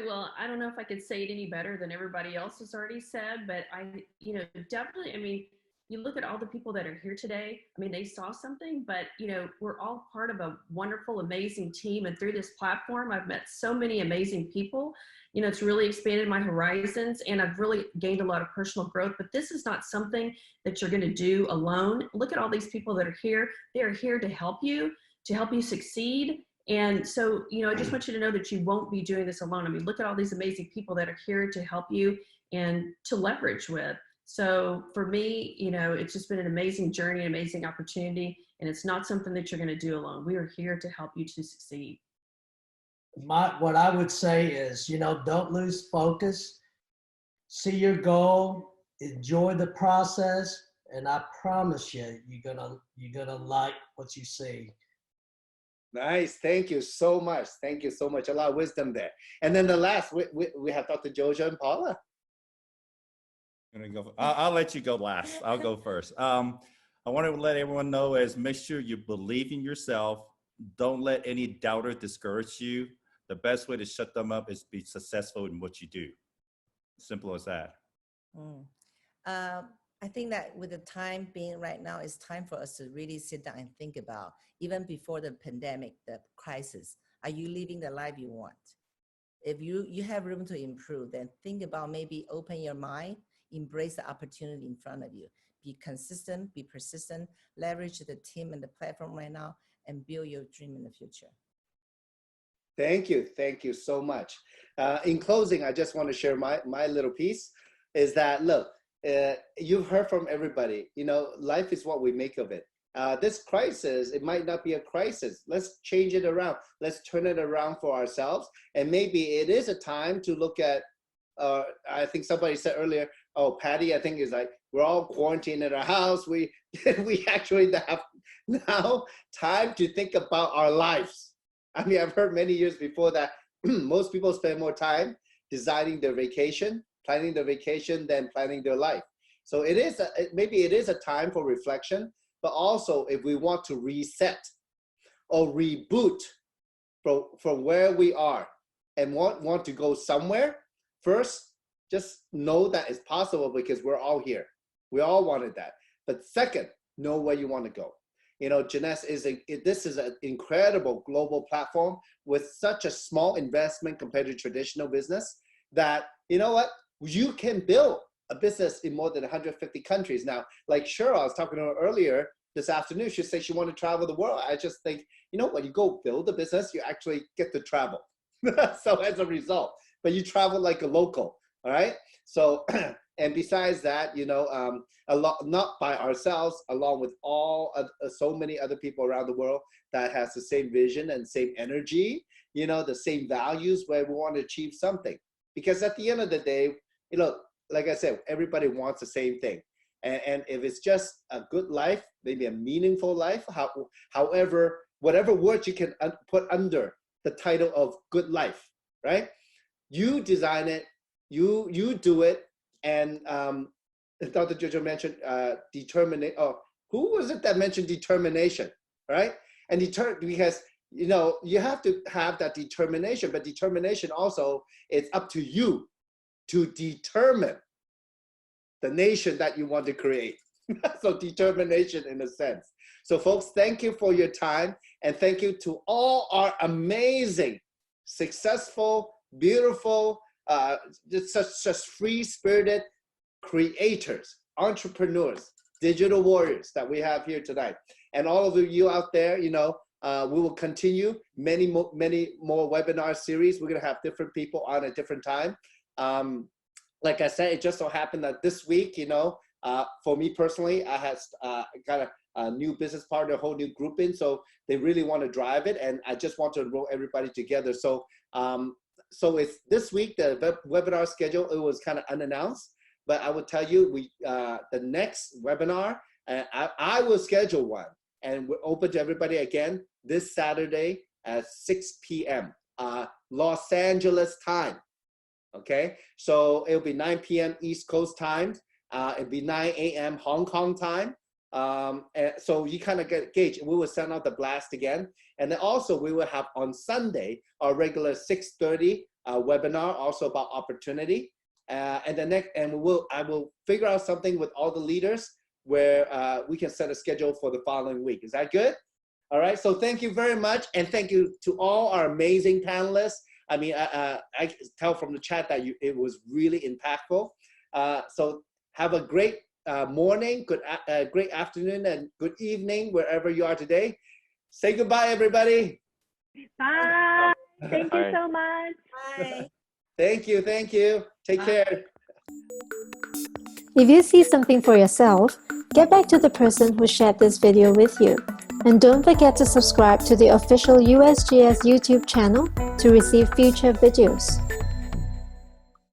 Well, I don't know if I could say it any better than everybody else has already said, but definitely, you look at all the people that are here today, they saw something, but we're all part of a wonderful, amazing team. And through this platform, I've met so many amazing people. It's really expanded my horizons, and I've really gained a lot of personal growth, but this is not something that you're going to do alone. Look at all these people that are here. They are here to help you succeed. And so, I just want you to know that you won't be doing this alone. Look at all these amazing people that are here to help you and to leverage with. So for me, it's just been an amazing journey, an amazing opportunity, and it's not something that you're going to do alone. We are here to help you to succeed. What I would say is, don't lose focus. See your goal, enjoy the process, and I promise you, you're gonna like what you see. Nice. Thank you so much. Thank you so much. A lot of wisdom there. And then the last, we have Dr. Jojo and Paula. I'll let you go last. I'll go first. I want to let everyone know is make sure you believe in yourself. Don't let any doubter discourage you. The best way to shut them up is be successful in what you do. Simple as that. I think that with the time being right now, it's time for us to really sit down and think about, even before the pandemic, the crisis, are you living the life you want? If you have room to improve, then think about maybe open your mind, embrace the opportunity in front of you. Be consistent, be persistent, leverage the team and the platform right now, and build your dream in the future. Thank you. Thank you so much. In closing, I just want to share my little piece is that, look, you've heard from everybody, life is what we make of it. This crisis, it might not be a crisis. Let's change it around. Let's turn it around for ourselves. And maybe it is a time to look at I think somebody said earlier, oh, Patty, I think is like, we're all quarantined in our house. We actually have now time to think about our lives. I mean, I've heard many years before that most people spend more time designing their vacation, planning their vacation than planning their life. So maybe it is a time for reflection, but also if we want to reset or reboot from where we are and want to go somewhere, first, just know that it's possible because we're all here. We all wanted that. But second, know where you want to go. You know, Jeunesse this is an incredible global platform with such a small investment compared to traditional business that, you know what, you can build a business in more than 150 countries. Now, like Cheryl, I was talking to her earlier this afternoon, she said she wanted to travel the world. I just think, you know, when you go build a business, you actually get to travel. So as a result, but you travel like a local, all right? So, and besides that, you know, not by ourselves, along with so many other people around the world that has the same vision and same energy, you know, the same values where we want to achieve something. Because at the end of the day, you know, like I said, everybody wants the same thing. And if it's just a good life, maybe a meaningful life, however, whatever words you can put under the title of good life, right? You design it, you do it, and Dr. Jojo mentioned determination. Oh, who was it that mentioned determination, right? And because, you know, you have to have that determination, but determination also, it's up to you to determine the nation that you want to create. So determination in a sense. So folks, thank you for your time. And thank you to all our amazing, successful, beautiful, just such free-spirited creators, entrepreneurs, digital warriors that we have here tonight. And all of you out there, you know, we will continue many more webinar series. We're gonna have different people on at different time. Like I said, it just so happened that this week, you know, for me personally, I have got a new business partner, a whole new group in, so they really want to drive it, and I just want to enroll everybody together. So, so it's this week, the webinar schedule, it was kind of unannounced, but I would tell you, the next webinar, I will schedule one, and we're open to everybody again this Saturday at 6 p.m. Los Angeles time. Okay, so it'll be 9 p.m. East Coast time. It'll be 9 a.m. Hong Kong time. And so you kind of get gauge. We will send out the blast again, and then also we will have on Sunday our regular 6:30 webinar, also about opportunity. And the I will figure out something with all the leaders where we can set a schedule for the following week. Is that good? All right. So thank you very much, and thank you to all our amazing panelists. I mean, I can tell from the chat that it was really impactful. So have a great morning, great afternoon, and good evening, wherever you are today. Say goodbye, everybody. Bye. Thank you Bye. so much. Bye. Thank you. Thank you. Take care. If you see something for yourself, get back to the person who shared this video with you. And don't forget to subscribe to the official USGS YouTube channel to receive future videos.